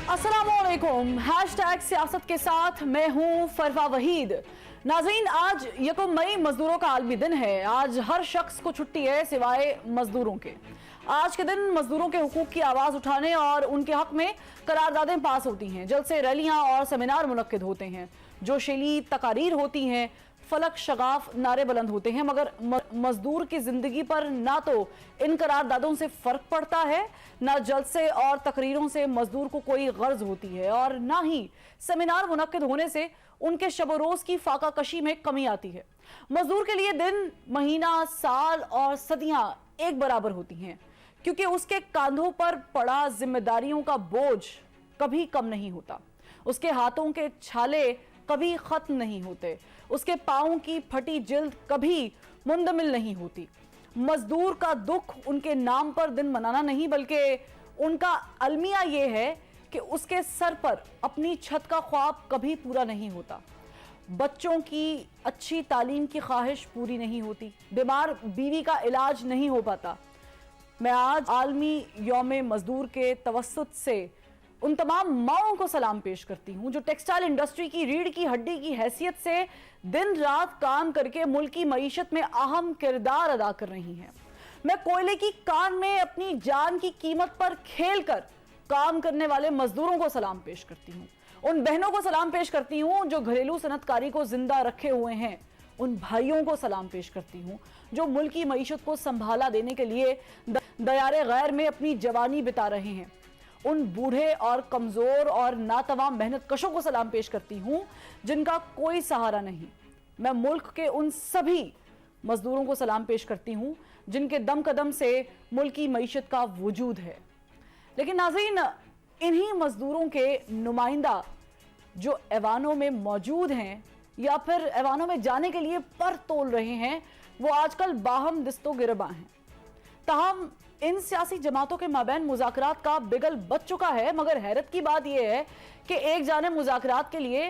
अस्सलामुअलैकुम। हैशटैग सियासत के साथ मैं हूं फरवा वहीद। नाज़रीन, आज 1 मई मजदूरों का आलमी दिन है। आज हर शख्स को छुट्टी है सिवाय मजदूरों के। आज के दिन मजदूरों के हुकूक की आवाज उठाने और उनके हक में करारदादें पास होती हैं, जलसे, रैलियां और सेमिनार मुनक्किद होते हैं, जोशीली तकारीर होती हैं, फलक शगाफ नारे बुलंद होते हैं। मगर मजदूर की जिंदगी पर ना तो इन करारदादों से फर्क पड़ता है, ना जलसे और तकरीरों से मजदूर को कोई गर्ज होती है, और ना ही सेमिनार मुनक्किद होने से उनके शब रोज की फाका कशी में कमी आती है। मजदूर के लिए दिन, महीना, साल और सदियां एक बराबर होती हैं, क्योंकि उसके कांधों पर पड़ा जिम्मेदारियों का बोझ कभी कम नहीं होता। उसके हाथों के छाले कभी खत्म नहीं होते, उसके पांव की फटी जिल्द कभी मुंदमिल नहीं होती। मजदूर का दुख उनके नाम पर दिन मनाना नहीं, बल्कि उनका अलमिया यह है कि उसके सर पर अपनी छत का ख्वाब कभी पूरा नहीं होता, बच्चों की अच्छी तालीम की ख्वाहिश पूरी नहीं होती, बीमार बीवी का इलाज नहीं हो पाता। मैं आज आलमी यौम मजदूर के तवस्सुत से उन तमाम माओं को सलाम पेश करती हूं जो टेक्सटाइल इंडस्ट्री की रीढ़ की हड्डी की हैसियत से दिन रात काम करके मुल्क की मईशत में अहम किरदार अदा कर रही हैं। मैं कोयले की कान में अपनी जान की कीमत पर खेल कर काम करने वाले मजदूरों को सलाम पेश करती हूं, उन बहनों को सलाम पेश करती हूं जो घरेलू सनतकारी को जिंदा रखे हुए हैं, उन भाइयों को सलाम पेश करती हूं जो मुल्क की मईशत को संभाला देने के लिए दयारे गैर में अपनी जवानी बिता रहे हैं, उन बूढ़े और कमजोर और नातवा मेहनत कशों को सलाम पेश करती हूं जिनका कोई सहारा नहीं। मैं मुल्क के उन सभी मजदूरों को सलाम पेश करती हूं जिनके दम कदम से मुल्क की मईशत का वजूद है। लेकिन नाज़रीन, इन्हीं मजदूरों के नुमाइंदा जो ऐवानों में मौजूद हैं या फिर ऐवानों में जाने के लिए पर तोल रहे हैं, वो आजकल बाहम दिस्तो गिरबा हैं। ताहम इन सियासी जमातों के माबैन मुज़ाकरात का बिगल बच चुका है। मगर हैरत की बात यह है कि एक जाने मुज़ाकरात के लिए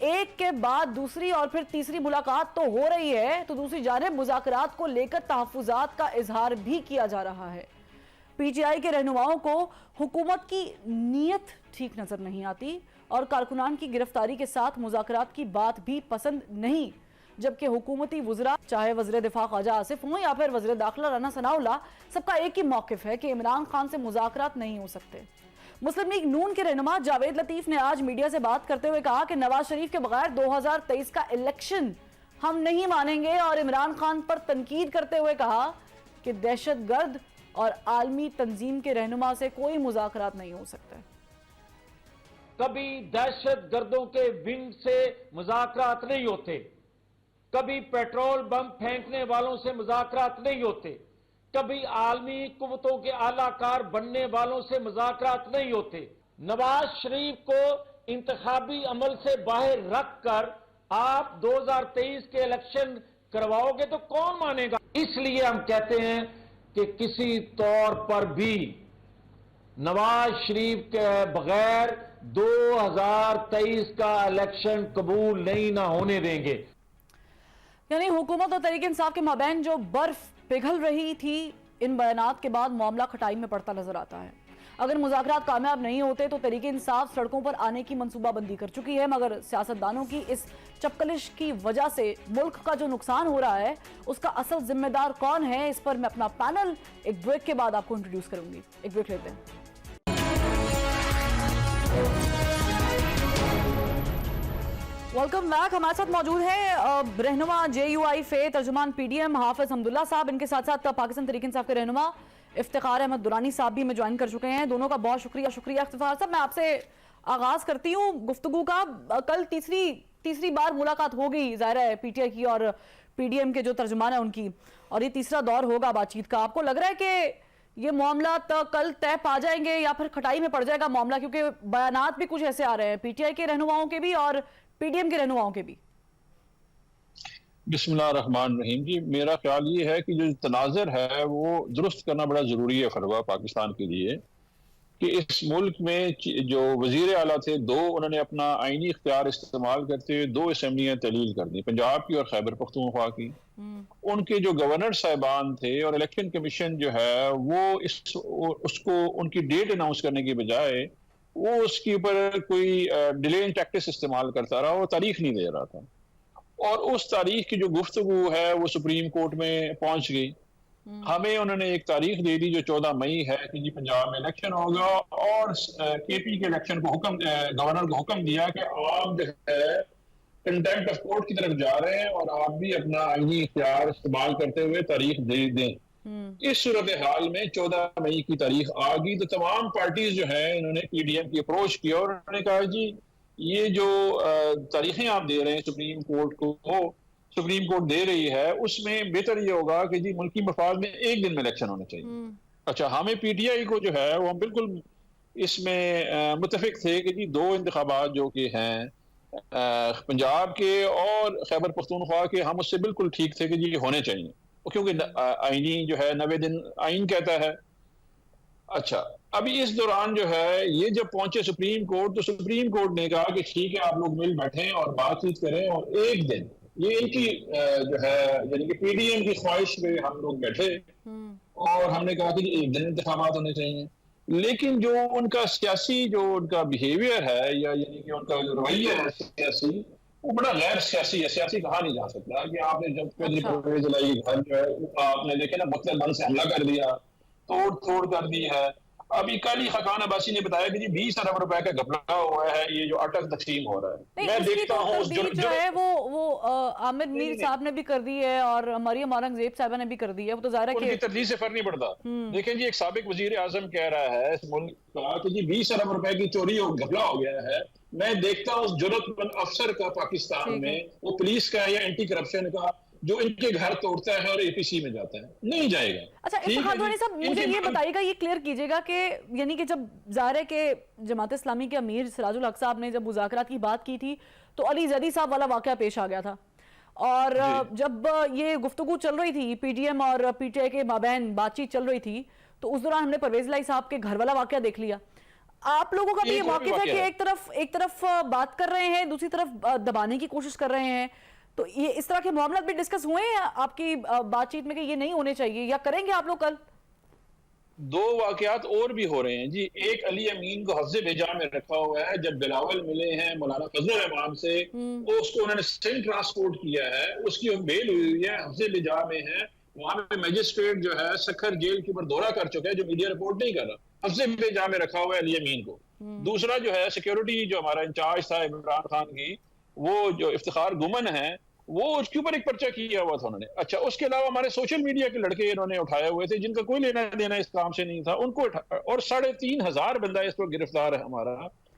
एक के बाद दूसरी और फिर तीसरी मुलाकात तो हो रही है, तो दूसरी जाने मुज़ाकरात को लेकर तहफ़्फ़ुज़ात का इजहार भी किया जा रहा है। पीटीआई के रहनुमाओं को हुकूमत की नीयत ठीक नजर नहीं आती और कारकुनान की गिरफ्तारी के साथ मुज़ाकरात की बात भी पसंद नहीं, जबकि हुकूमती वज़रा, चाहे वज़ीर दिफा ख्वाजा आसिफ हों या फिर वज़ीर दाखिला राना सनाउल्लाह, सबका एक ही मौक़िफ़ है कि इमरान खान से मुज़ाकरात नहीं हो सकते। मुस्लिम लीग नून के रहनुमा जावेद लतीफ़ ने आज मीडिया से बात करते हुए कहा कि नवाज शरीफ के बगैर 2023 का इलेक्शन हम नहीं मानेंगे, और इमरान खान पर तनकीद करते हुए कहा कि दहशतगर्द और आलमी तंजीम के रहनुमा से कोई मुज़ाकरात नहीं हो सकते। कभी दहशत गर्दों के विंग से मुज़ाकरात नहीं होते, कभी पेट्रोल बम फेंकने वालों से मुज़ाकरात नहीं होते, कभी आलमी कुव्वतों के आलाकार बनने वालों से मुज़ाकरात नहीं होते। नवाज शरीफ को इंतखाबी अमल से बाहर रखकर आप 2023 के इलेक्शन करवाओगे तो कौन मानेगा। इसलिए हम कहते हैं कि किसी तौर पर भी नवाज शरीफ के बगैर 2023 का इलेक्शन कबूल नहीं ना होने देंगे। यानी हुकूमत और तहरीक इंसाफ के माबैन जो बर्फ पिघल रही थी, इन बयानात के बाद मामला खटाई में पड़ता नजर आता है। अगर मुज़ाकरात कामयाब नहीं होते तो तहरीक इंसाफ सड़कों पर आने की मनसूबाबंदी कर चुकी है, मगर सियासतदानों की इस चपकलिश की वजह से मुल्क का जो नुकसान हो रहा है उसका असल जिम्मेदार कौन है, इस पर मैं अपना पैनल एक ब्रेक के बाद आपको इंट्रोड्यूस करूंगी। एक ब्रेक लेते हैं। Welcome back. हमारे साथ मौजूद हैं रहनुमा JUI फे तर्जुमान PDM हाफिज हमदुल्ला साहब, इनके साथ साथ पाकिस्तान तहरीक इंसाफ के रहनुमा इफ्तिखार अहमद दुरानी साहब भी हमें ज्वाइन कर चुके हैं। दोनों का बहुत शुक्रिया। इफ्तिखार साहब, मैं आपसे आगाज करती हूँ गुफ्तगू का। कल तीसरी बार मुलाकात हो गई, ज़ाहिर है PTI की और PDM के जो तर्जुमान है उनकी, और ये तीसरा दौर होगा बातचीत का। आपको लग रहा है कि ये मामला कल तय पा जाएंगे या फिर खटाई में पड़ जाएगा मामला, क्योंकि बयानात भी कुछ ऐसे आ रहे हैं PTI के रहनुमाओं के भी और PDM के रहनुमाओं के भी। बिस्मिल्लाहिर्रहमानिर्रहीम जी, मेरा ख्याल ये है कि जो तनाज़ुर है वो दुरुस्त करना बड़ा ज़रूरी है फरवा पाकिस्तान के लिए, कि इस मुल्क में जो वज़ीर आला थे दो, उन्होंने अपना आईनी इख्तियार इस्तेमाल करते हुए 2 असम्बलियाँ तलील कर दी, पंजाब की और खैबर पख्तूनख्वा की। उनके जो गवर्नर साहिबान थे और इलेक्शन कमीशन जो है वो उसको उनकी डेट अनाउंस करने की बजाय वो उसके ऊपर कोई डिलेइंग टैक्टिक्स इस्तेमाल करता रहा, वो तारीख नहीं दे रहा था। और उस तारीख की जो गुफ्तगू है वो सुप्रीम कोर्ट में पहुंच गई। हमें उन्होंने एक तारीख दे दी जो 14 मई है कि जी पंजाब में इलेक्शन होगा, और केपी के इलेक्शन को गवर्नर को हुक्म दिया कि आप जो है कंटेम्प्ट ऑफ कोर्ट की तरफ जा रहे हैं और आप भी अपना आईनी इख्तियार इस्तेमाल करते हुए तारीख दे दें। इस सूरत हाल में 14 मई की तारीख आ गई, तो तमाम पार्टीज जो है इन्होंने पीडीएम की अप्रोच किया और उन्होंने कहा जी ये जो तारीखें आप दे रहे हैं सुप्रीम कोर्ट को, सुप्रीम कोर्ट दे रही है, उसमें बेहतर ये होगा कि जी मुल्की मफाद में एक दिन में इलेक्शन होना चाहिए। अच्छा, हमें पीटीआई को जो है वो हम बिल्कुल इसमें मुत्तफिक थे कि जी दो इंतखाबात जो कि हैं पंजाब के और खैबर पख्तूनख्वा के, हम उससे बिल्कुल ठीक थे कि जी होने चाहिए, क्योंकि आईनी जो है 90 दिन आइन कहता है। अच्छा, अभी इस दौरान जो है ये जब पहुंचे सुप्रीम कोर्ट, तो सुप्रीम कोर्ट ने कहा कि ठीक है आप लोग मिल बैठें और बातचीत करें, और एक दिन, ये इनकी जो है यानी कि पीडीएम की ख्वाहिश में हम लोग बैठे और हमने कहा कि एक दिन इंतखाबात होने चाहिए। लेकिन जो उनका सियासी जो उनका बिहेवियर है या यानी कि उनका जो रवैया है सियासी, वो बड़ा गैर सियासी है। सियासी कहा नहीं जा सकता कि आपने जब परवेज इलाही घर जो है आपने देखे ना मुख्तलिफ ढंग से हमला कर दिया, तोड़ कर दी है। अभी कल ही खाकान अब्बासी ने बताया कि जी 20 अरब रुपए का घपला हुआ है, ये जो अटक तकसीम हो रहा है। मैं देखता हूँ जो है वो आमिर मीर साहब ने भी कर दी है और मरियम औरंगजेब साहबा ने भी कर दी है। वो तो जाहिर है कि तरजीह से फर्क नहीं पड़ता। देखें जी, एक साबिक वजीर आजम कह रहा है इस मुल्क का कि जी 20 अरब रुपए की चोरी और घपला हो गया है। मैं देखता हूँ उस जरूरतमंद अफसर का पाकिस्तान में, वो पुलिस का या एंटी करप्शन का, जो इनके घर तोड़ता है और एपीसी में जाता है, नहीं जाएगा। अच्छा, इफ्तिखार दुआनी साहब मुझे ये बताइएगा, ये क्लियर कीजिएगा कि यानी कि जब ज़ाहिर है कि जमात इस्लामी के अमीर सिराजुल हक साहब ने जब मुज़ाकरात की बात की थी तो अली जैदी साहब वाला वाकया पेश आ गया था, और जब ये गुफ्तगू चल रही थी पीडीएम और पीटीआई के माबैन बातचीत चल रही थी, तो उस दौरान हमने परवेज इलाही साहब के घर वाला वाकया देख लिया। आप लोगों का भी ये मौक़िफ़ है कि एक तरफ बात कर रहे हैं, दूसरी तरफ दबाने की कोशिश कर रहे हैं, तो ये इस तरह के मामला भी डिस्कस हुए हैं आपकी बातचीत में कि ये नहीं होने चाहिए, या करेंगे आप लोग कल? दो वाकयात और भी हो रहे हैं जी। एक अली अमीन को हफ्ज़े बेजा में रखा हुआ है। जब बिलावल मिले हैं मौलाना फजलुर रहमान से, तो उसको उन्होंने सेंट ट्रांसपोर्ट किया है, उसकी बेल हुई है, हफ्ज़े बेजा में है। वहां पे मजिस्ट्रेट जो है सखर जेल के ऊपर दौरा कर चुका है, जो मीडिया रिपोर्ट नहीं कर रहा। हफ्ज़े बेजा में रखा हुआ है अली अमीन को। दूसरा जो है सिक्योरिटी जो हमारा इंचार्ज था इमरान खान की, वो जो इफ्तिखार गुमन है, वो उसके ऊपर एक पर्चा किया हुआ था उन्होंने। अच्छा, उसके अलावा हमारे सोशल मीडिया के लड़के इन्होंने उठाए हुए थे जिनका कोई लेना देना इस काम से नहीं था, उनको और 3,500 बंदा इस पर गिरफ्तार है हमारा,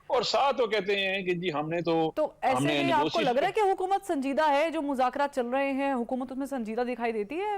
और साथ वो कहते हैं कि जी हमने तो ऐसे में आपको लग रहा है कि हुकूमत संजीदा है? जो मुज़ाकरात चल रहे हैं हुकूमत उसमें संजीदा दिखाई देती है?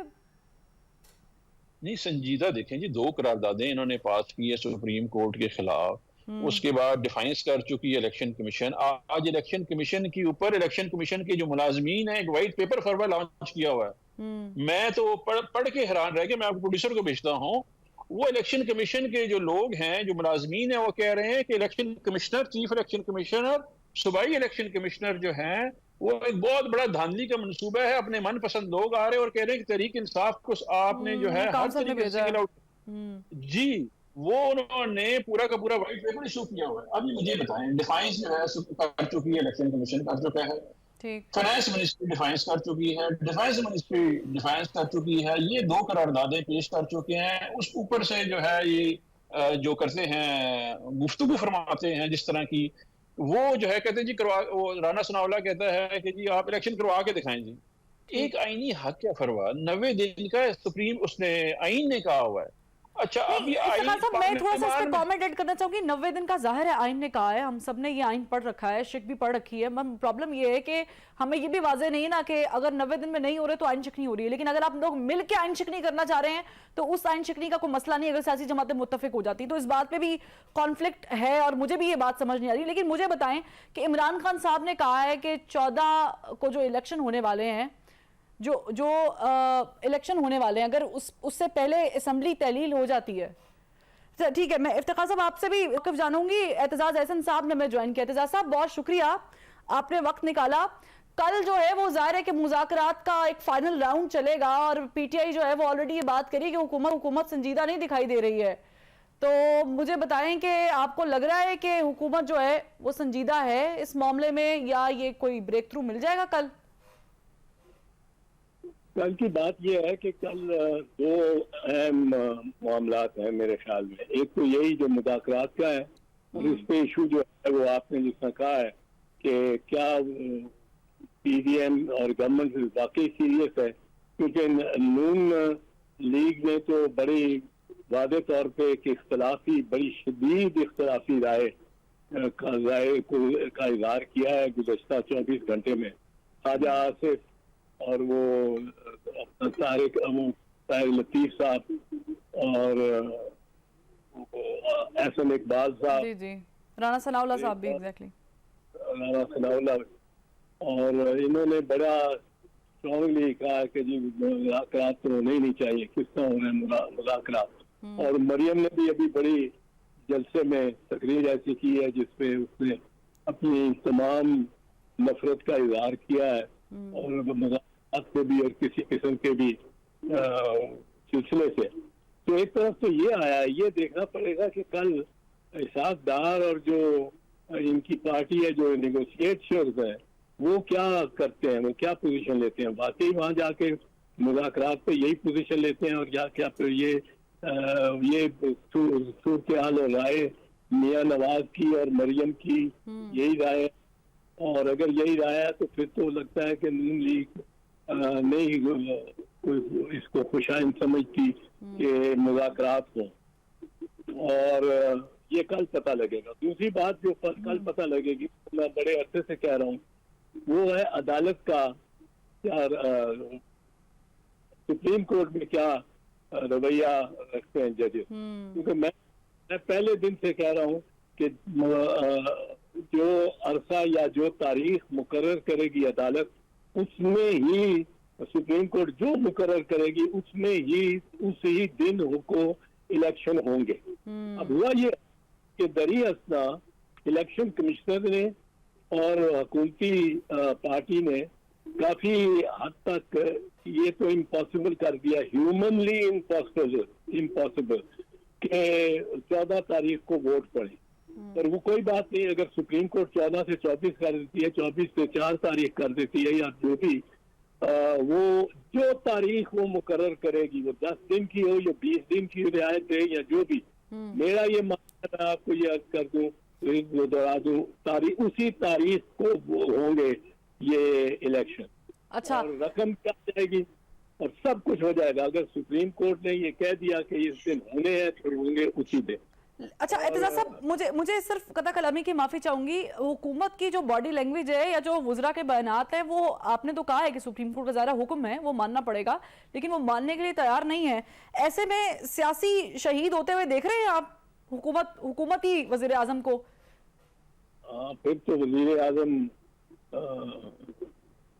नहीं संजीदा। देखें जी, 2 करारदादें इन्होंने पास की है सुप्रीम कोर्ट के खिलाफ, उसके बाद डिफाइंस कर चुकी है इलेक्शन कमीशन। आज इलेक्शन कमीशन के ऊपर इलेक्शन कमीशन के जो मुलाजमीन है एक वाइट पेपर फरवा लॉन्च किया हुआ है। मैं तो पढ़ के हैरान रह गया, मैं आपको प्रोड्यूसर को भेजता हूँ। वो इलेक्शन कमीशन के जो लोग हैं, जो मुलाजमीन है, वो कह रहे हैं कि election commissioner, chief election commissioner, सूबाई इलेक्शन कमिश्नर जो हैं, वो एक बहुत बड़ा धांधली का मंसूबा है। अपने मनपसंद लोग आ रहे हैं और कह रहे हैं कि तहरीक इंसाफ को आपने जो है हर तरीके से जी, वो उन्होंने पूरा का पूरा व्हाइट पेपर इशू किया हुआ है। अभी मुझे बताएं, डिफाइंस जो है कर चुकी है, इलेक्शन कमीशन कर चुका है, फाइनेंस मिनिस्ट्री डिफाइंस कर चुकी है, डिफेंस मिनिस्ट्री डिफाइंस कर चुकी है, ये 2 करारदादें पेश कर चुके हैं। उस ऊपर से जो है ये जो करते हैं गुफ्तगू फरमाते हैं जिस तरह की, वो जो है कहते हैं जी वो राना सनाउल्लाह कहता है कि जी आप इलेक्शन करवा के दिखाएं जी। एक आईनी हक क्या फरवा, 90 दिन का सुप्रीम उसने आईन ने कहा हुआ है। अच्छा, अभी मैं थोड़ा सा इस पे कमेंट ऐड करना चाहूंगी। 90 दिन का जाहिर है आइन ने कहा है, हम सब ने ये आइन पढ़ रखा है, शिक भी पढ़ रखी है। प्रॉब्लम ये है कि हमें ये भी वाज़ेह नहीं है ना कि अगर 90 दिन में नहीं हो रहे तो आइन शिकनी हो रही है, लेकिन अगर आप लोग मिल के आइन शिकनी करना चाह रहे हैं तो उस आइन शिकनी का कोई मसला नहीं अगर सियासी जमातें मुत्तफिक हो जाती। तो इस बात पे भी कॉन्फ्लिक्ट है और मुझे भी ये बात समझ नहीं आ रही। लेकिन मुझे बताएं कि इमरान खान साहब ने कहा है कि 14 को जो इलेक्शन होने वाले हैं, जो इलेक्शन होने वाले हैं, अगर उससे पहले असम्बली तहलील हो जाती है। ठीक है, मैं इफ्तिखार साहब आपसे भी वक़्फ़ जानूंगी। एतजाज़ एहसन साहब ने मैं ज्वाइन किया। एतजाज़ साहब बहुत शुक्रिया, आपने वक्त निकाला। कल जो है वो ज़ाहिर है कि मुज़ाकरात का एक फाइनल राउंड चलेगा और पीटीआई जो है वो ऑलरेडी ये बात करी कि हुकूमत संजीदा नहीं दिखाई दे रही है। तो मुझे बताएं कि आपको लग रहा है कि हुकूमत जो है वो संजीदा है इस मामले में, या ये कोई ब्रेक थ्रू मिल जाएगा कल? कल की बात यह है कि कल दो अहम मामलात हैं मेरे ख्याल में। एक तो यही जो मुज़ाकरात का है, और इस पे इशू जो है वो आपने जिसना कहा है कि क्या पीडीएम और गवर्नमेंट वाकई सीरियस है, क्योंकि नून लीग ने तो बड़ी वादे तौर पे एक इख्तलाफी, बड़ी शदीद इख्तलाफी राय का इजहार किया है गुज़श्ता 24 घंटे में। ख्वाजा आसिफ और वो तारिक लतीफ साहब और एहसन इकबाल साहब, जी जी, राना सनाउल्लाह साहब भी, एग्जैक्टली राना सनाउल्लाह, और इन्होंने बड़ा स्ट्रांगली कहा कि जी मुज़ाकरात तो होने ही नहीं चाहिए, किस तरह हो रहे हैं मुज़ाकरात। और मरियम ने भी अभी बड़ी जलसे में तकरीर ऐसी की है जिसपे उसने अपनी तमाम नफरत का इजहार किया है, और मुज़ाकरात से भी और किसी किस्म के भी सिलसिले से। तो एक तरफ तो ये आया, ये देखना पड़ेगा कि कल इसाक डार और जो इनकी पार्टी है, जो नेगोशिएटर्स है, वो क्या करते हैं, वो क्या पोजीशन लेते हैं। वाकई वहां जाके मुज़ाकरात पे यही पोजीशन लेते हैं, और या क्या फिर ये सूरत हाल और राय मियां नवाज की और मरियम की यही राय है। और अगर यही राय है तो फिर तो लगता है कि नून लीग नहीं इसको खुशाइन समझती कि मुज़ाकरात हो, और ये कल पता लगेगा। दूसरी बात जो कल पता लगेगी, मैं बड़े अरसे से कह रहा हूँ, वो है अदालत का क्या, सुप्रीम कोर्ट में क्या रवैया रखते हैं जजेस। क्योंकि मैं पहले दिन से कह रहा हूँ कि जो अरसा या जो तारीख मुकर्रर करेगी अदालत, उसमें ही सुप्रीम कोर्ट जो मुकर्रर करेगी उसमें ही उसी दिन को इलेक्शन होंगे। अब हुआ ये कि दरी असना इलेक्शन कमिश्नर ने और हुकूमती पार्टी ने काफी हद तक ये तो इम्पॉसिबल कर दिया, ह्यूमनली इम्पॉसिबल कि 14 तारीख को वोट पड़े। पर वो कोई बात नहीं, अगर सुप्रीम कोर्ट 14 से 24 कर देती है, 24 से 4 तारीख कर देती है, या जो भी वो जो तारीख वो मुकर्रर करेगी, वो 10 दिन की हो या 20 दिन की रियायत दे या जो भी, मेरा ये मानना, मैं आपको ये अर्ज कर दूं, दोहरा दूं, तारीख उसी तारीख को होंगे ये इलेक्शन। अच्छा, और रकम क्या जाएगी और सब कुछ हो जाएगा। अगर सुप्रीम कोर्ट ने ये कह दिया कि इस दिन होने हैं तो होंगे उसी दिन। अच्छा एतजाज साहब, मुझे सिर्फ कता कलामी की माफी चाहूंगी, हुकूमत की जो बॉडी लैंग्वेज है या जो वुज़रा के बयानात है, वो आपने तो कहा है कि सुप्रीम कोर्ट का ज़ाहिर हुक्म है, वो मानना पड़ेगा, लेकिन वो मानने के लिए तैयार नहीं है। ऐसे में सियासी शहीद होते हुए देख रहे हैं आप हुकूमती वजीर आजम को? फिर तो वजीर आजम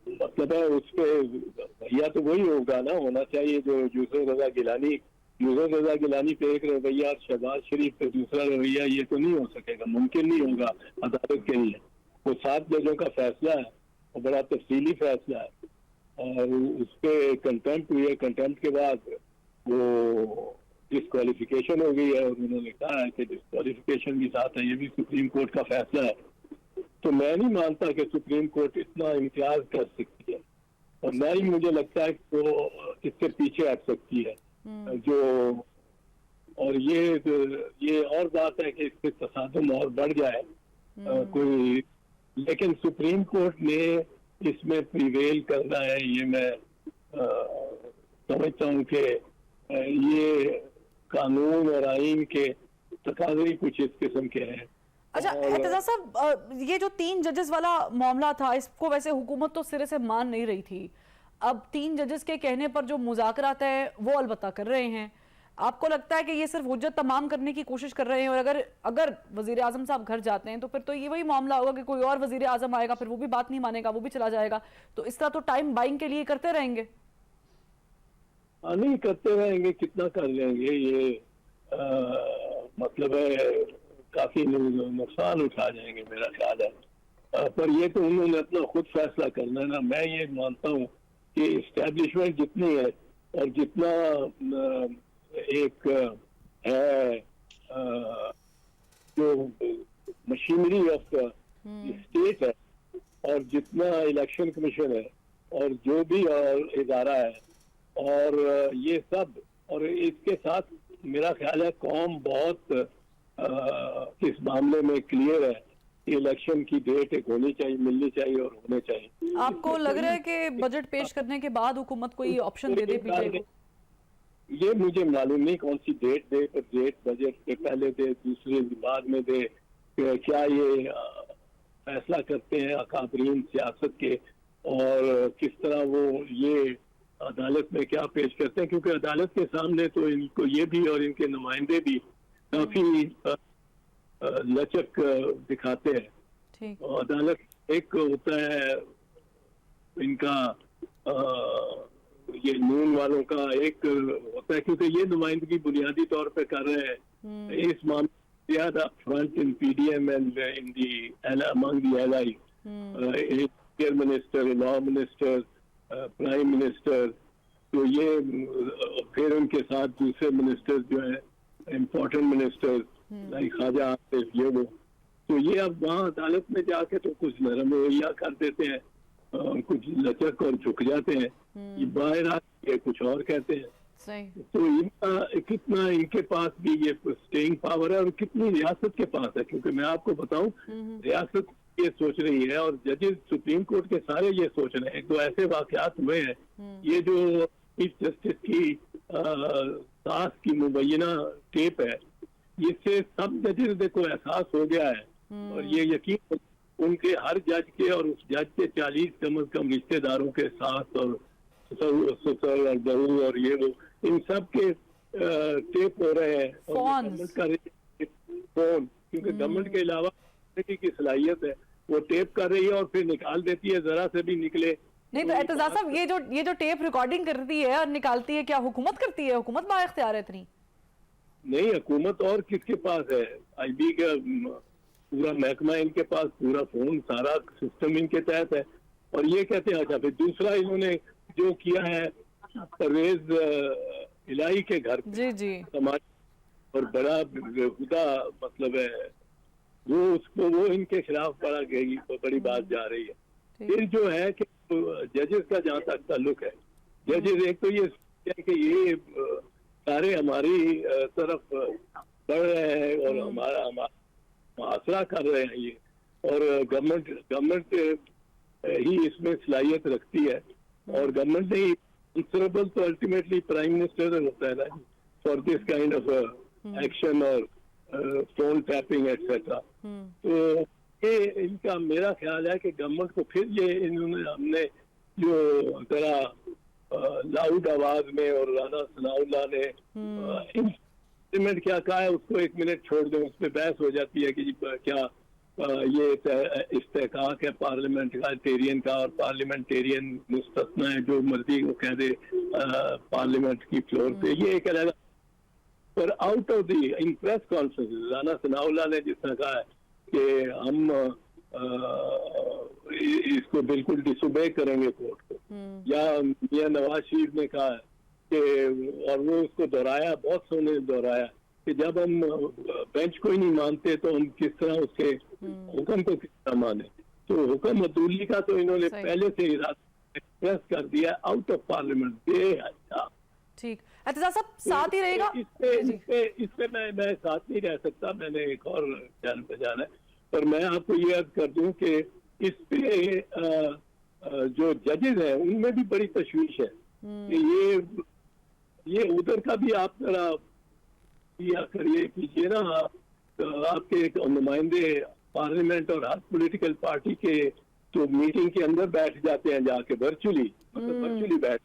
मतलब है उस पे भैया तो वही होगा ना, होना चाहिए जो यूसुफ रजा गिलानी पे एक रवैया और शहबाज शरीफ पे दूसरा रवैया, ये तो नहीं हो सकेगा, मुमकिन नहीं होगा अदालत के लिए। वो 7 जजों का फैसला है, वो बड़ा तफसीली फैसला है, और उस पर कंटेम्प्ट हुई है। कंटेम्प्ट के बाद वो डिस्क्वालिफिकेशन हो गई है, और उन्होंने कहा है कि डिस्क्वालिफिकेशन भी साथ है, ये भी सुप्रीम कोर्ट का फैसला है। तो मैं नहीं मानता कि सुप्रीम कोर्ट इतना इम्तियाज कर सकती है, और ना ही मुझे लगता है कि वो इससे पीछे हट सकती है जो। और ये और बात है कि इससे तसादुम और बढ़ जाए कोई, लेकिन सुप्रीम कोर्ट ने इसमें प्रिवेल करना है, ये मैं समझता हूँ कि ये कानून और आइन के तकाज़े कुछ इस किस्म के हैं। अच्छा एतजाज साहब, ये जो 3 जजेस वाला मामला था, इसको वैसे हुकूमत तो सिरे से मान नहीं रही थी। अब 3 जजेस के कहने पर जो मुज़ाकरात है वो अलबत्ता कर रहे हैं। आपको लगता है कि ये सिर्फ हुज्जत तमाम करने की कोशिश कर रहे हैं, और अगर वजीर आजम साहब घर जाते हैं तो फिर तो ये वही मामला होगा कि कोई और वजीर आजम आएगा, फिर वो भी बात नहीं मानेगा, वो भी चला जाएगा। तो इस तरह तो टाइम बाइंग के लिए करते रहेंगे। नहीं करते रहेंगे, कितना कर लेंगे, ये मतलब है काफी नुकसान उठा जाएंगे मेरा ख्याल है। पर ये तो उन्होंने अपना खुद फैसला करना है ना। मैं ये मानता हूँ कि इस्टेब्लिशमेंट जितनी है और जितना एक है मशीनरी ऑफ स्टेट है और जितना इलेक्शन कमीशन है और जो भी इदारा है और ये सब, और इसके साथ मेरा ख्याल है कौम बहुत इस मामले में क्लियर है कि इलेक्शन की डेट एक होनी चाहिए, मिलनी चाहिए और होने चाहिए। आपको लग रहा है कि बजट पेश करने के बाद हुकूमत कोई ऑप्शन दे दे पीछे को? ये मुझे मालूम नहीं कौन सी डेट दे, पर डेट बजट से पहले दे, दूसरे बाद में दे, क्या ये फैसला करते हैं अकाबरीन सियासत के और किस तरह वो ये अदालत में क्या पेश करते हैं, क्योंकि अदालत के सामने तो इनको ये भी और इनके नुमाइंदे भी काफी लचक दिखाते हैं। और अदालत एक होता है इनका ये नून वालों का एक होता है, क्योंकि ये नुमाइंदगी बुनियादी तौर पे कर रहे हैं इस मामले ज्यादा front in PDM and in the among the ally, air minister, law minister, prime minister, तो ये फिर उनके साथ दूसरे मिनिस्टर जो है important minister like Khawaja Asif, ये वो, तो ये अब वहाँ अदालत में जाके तो कुछ नरम रवैया कर देते हैं, कुछ लचक और झुक जाते हैं, ये बाहर आके कुछ और कहते हैं। सही। तो इनका कितना इनके पास भी ये स्टेइंग पावर है और कितनी रियासत के पास है, क्योंकि मैं आपको बताऊं रियासत ये सोच रही है और जजेस सुप्रीम कोर्ट के सारे ये सोच रहे हैं। तो ऐसे वाकयात हुए हैं, ये जो चीफ जस्टिस की सास की मुबैना टेप है, इससे सब जजेस को एहसास हो गया है और ये यकीन उनके हर जज के और उस जज के 40 कम से कम रिश्तेदारों के साथ और ससुर और बहू और ये वो इन सब के टेप हो रहे हैं और गवर्नमेंट का फोन, क्योंकि गवर्नमेंट के अलावा की सलाहियत है, वो टेप कर रही है और फिर निकाल देती है, जरा से भी निकले नहीं। तो एतजाज साहब ये जो टेप रिकॉर्डिंग करती है और निकालती है, क्या हुकूमत करती है? हुकूमत बाइख्तियार है इतनी? नहीं, हुकूमत और किसके पास है? IB का पूरा महकमा इनके पास, पूरा फोन सारा सिस्टम इनके तहत है। और ये कहते हैं अच्छा, फिर दूसरा इन्होंने जो किया है परवेज इलाही के घर जी जी समाज और बड़ा बेहुदा मतलब है वो, उसको वो इनके खिलाफ बड़ी बात जा रही है। फिर जो है कि जजेस का जहाँ तक ताल्लुक है, जजेस एक तो ये कि ये सारे हमारी तरफ बढ़ रहे हैं और हमारा मुआसरा कर रहे हैं ये, और गवर्नमेंट ही इसमें सलाहियत रखती है और गवर्नमेंट नहीं आंसरेबल तो अल्टीमेटली प्राइम मिनिस्टर होता है ना for this kind of action और फोन टैपिंग एटसेट्रा। तो ये इनका मेरा ख्याल है कि गवर्नमेंट को फिर ये इन्होंने हमने जो जरा लाउड आवाज में और राना सनाउल्लाह ने इम्प्लीमेंट क्या कहा है उसको एक मिनट छोड़ दें, उस पर बहस हो जाती है कि क्या ये इस्तेहकाक है पार्लियामेंटेरियन का और पार्लियामेंटेरियन मुस्तस्ना है, जो मर्जी वो कह दे पार्लियामेंट की फ्लोर पे, ये एक अलग। पर out of the in press conference Rana Sanaullah ने जिस तरह कहा है कि हम इसको बिल्कुल डिसोबे करेंगे कोर्ट को, या मियां नवाज शरीफ ने कहा कि और वो उसको दोहराया, बहुत सोने दोहराया कि जब हम बेंच को ही नहीं मानते तो हम किस तरह उसके हुक्म को किस तरह माने। तो हुक्म अदूली का तो इन्होंने पहले से ही एक्सप्रेस कर दिया आउट ऑफ पार्लियामेंट। ठीक, एतजाज साहब साथ ही रहेगा इस पे मैं साथ नहीं रह सकता, मैंने एक और जान पहचान है, पर मैं आपको ये अर्ज कर दूं कि इस पे जो जजेस हैं उनमें भी बड़ी तशवीश है कि ये उधर का भी आप जरा किया करिए, कीजिए ना, आपके एक नुमाइंदे पार्लियामेंट और हर पॉलिटिकल पार्टी के तो मीटिंग के अंदर बैठ जाते हैं जाके वर्चुअली, मतलब वर्चुअली बैठ,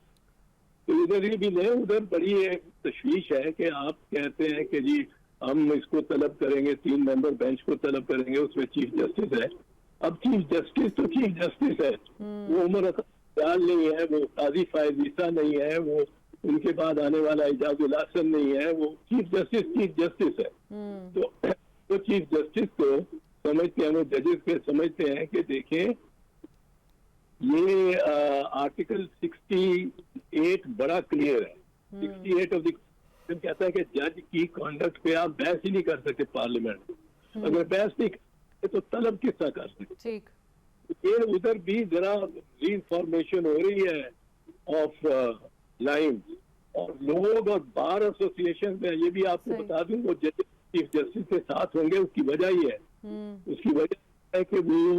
तो इधर ही भी नहीं, उधर बड़ी एक तशवीश है कि आप कहते हैं कि जी हम इसको तलब करेंगे, 3 मेंबर बेंच को तलब करेंगे, उसमें चीफ जस्टिस है। अब चीफ जस्टिस तो चीफ जस्टिस है, वो उमर अख्तर नहीं है, वो काजी फायज ईसा नहीं है, वो उनके बाद आने वाला इजाजुल हसन नहीं है, वो चीफ जस्टिस है। तो चीफ जस्टिस को समझते हैं, वो जजेस के समझते हैं कि देखें ये आर्टिकल 68 बड़ा क्लियर है। 68 ऑफ द कहता है कि जज की कॉन्डक्ट पे आप बहस ही नहीं कर सकते पार्लियामेंट। अगर बहस नहीं करते तो तलब किस तरह कर सकते? ठीक। ये उधर भी जरा रीफॉर्मेशन हो रही है ऑफ लाइन, और लोग और बार एसोसिएशन में, ये भी आपको सही। बता दूं, वो चीफ जस्टिस के साथ होंगे। उसकी वजह ये है, उसकी वजह है कि वो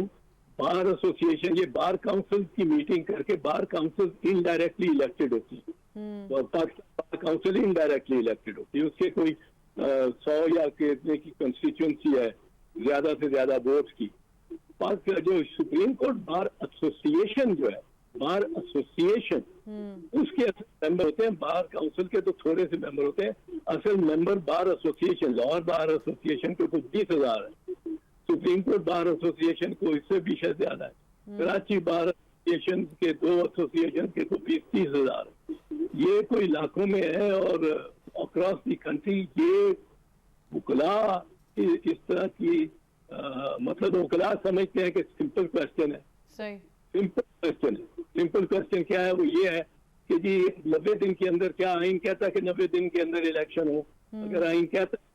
बार एसोसिएशन, ये बार काउंसिल की मीटिंग करके बार काउंसिल इनडायरेक्टली इलेक्टेड होती है, तो Pakistan bar council indirectly elected होती है। उसके कोई 100 या कितने की कंस्टिट्यूंसी है, ज्यादा से ज्यादा वोट की। जो सुप्रीम कोर्ट बार एसोसिएशन जो है, बार एसोसिएशन, उसके असल मेंबर होते हैं, बार काउंसिल के तो थोड़े से मेंबर होते हैं। असल member bar association, Lahore bar association के तो 20,000 है, सुप्रीम कोर्ट बार एसोसिएशन को इससे भी शायद ज्यादा है, कराची बार एसोसिएशन के 2 एसोसिएशन के तो 20-30,000 है। ये कोई लाखों में है, और अक्रॉस द कंट्री ये वकला इस तरह की मतलब वकला समझते हैं कि सिंपल क्वेश्चन है। सही। सिंपल क्वेश्चन है। सिंपल क्वेश्चन क्या है? वो ये है कि जी 90 दिन के अंदर, क्या आइन कहता है कि 90 दिन के अंदर इलेक्शन हो? अगर आइन कहता है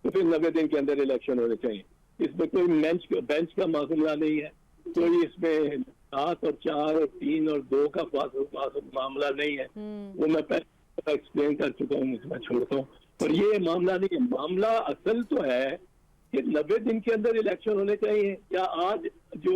तो फिर 90 दिन के अंदर इलेक्शन होने चाहिए। इसमें कोई बेंच का मामला नहीं है, कोई इसमें 7 और 4 और 3 और 2 का मामला नहीं है। वो मैं पहले एक्सप्लेन कर चुका हूँ, इसमें छोड़ता हूँ। पर ये मामला नहीं है। मामला असल तो है कि 90 दिन के अंदर इलेक्शन होने चाहिए। या आज जो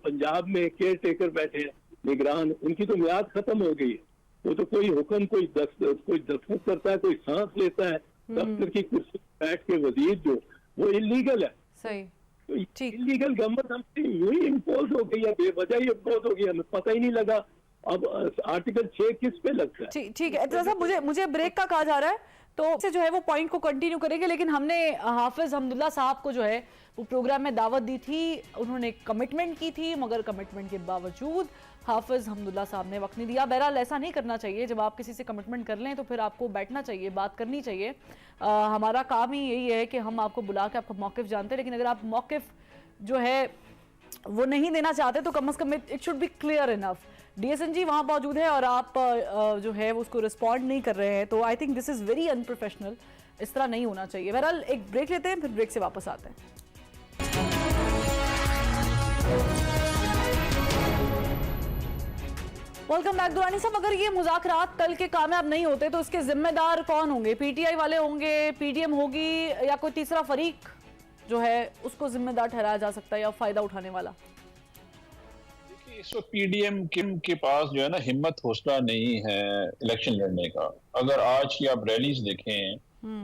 पंजाब में केयर टेकर बैठे हैं, निगरान, उनकी तो मियाद खत्म हो गई है। वो तो कोई हुक्म, कोई दस्तखत करता है, कोई सांस लेता है, दफ्तर की कुर्सी बैठ के वजीर जो, वो इलीगल है। सही। तो इलीगल गवर्नमेंट हमसे यूं ही इम्पोज हो गई है, बेवजह ही इम्पोज हो गई है, हमें पता ही नहीं लगा। अब आर्टिकल 6 किस पे लगता है? ठीक है। तो साहब मुझे ब्रेक का कहा जा रहा है, तो से जो है वो पॉइंट को कंटिन्यू करेंगे, लेकिन हमने हाफिज हमदुल्ला साहब को जो है वो प्रोग्राम में दावत दी थी, उन्होंने कमिटमेंट की थी, मगर कमिटमेंट के बावजूद हाफिज हमदुल्ला साहब ने वक्त नहीं दिया। बहरहाल ऐसा नहीं करना चाहिए, जब आप किसी से कमिटमेंट कर लें तो फिर आपको बैठना चाहिए, बात करनी चाहिए। हमारा काम ही यही है कि हम आपको बुला के आपका मौक़िफ़ जानते हैं, लेकिन अगर आप मौक़िफ़ जो है वो नहीं देना चाहते तो कम से कम it should be clear enough. DSNG वहाँ मौजूद है और आप जो है उसको रिस्पॉन्ड नहीं कर रहे हैं, तो I think this is very unprofessional. इस तरह नहीं होना चाहिए। बहरहाल एक ब्रेक लेते हैं, फिर ब्रेक से वापस आते हैं। Welcome back. दुरानी साहब, अगर ये मुज़ाकरात कल के कामयाब नहीं होते तो इसके जिम्मेदार कौन होंगे? पीटीआई वाले होंगे, पीडीएम होगी, या कोई तीसरा फरीक जो है उसको जिम्मेदार ठहराया जा सकता है या फायदा उठाने वाला? इस वक्त पीडीएम के पास जो है ना हिम्मत हौसला नहीं है इलेक्शन लड़ने का। अगर आज की आप रैलीज देखें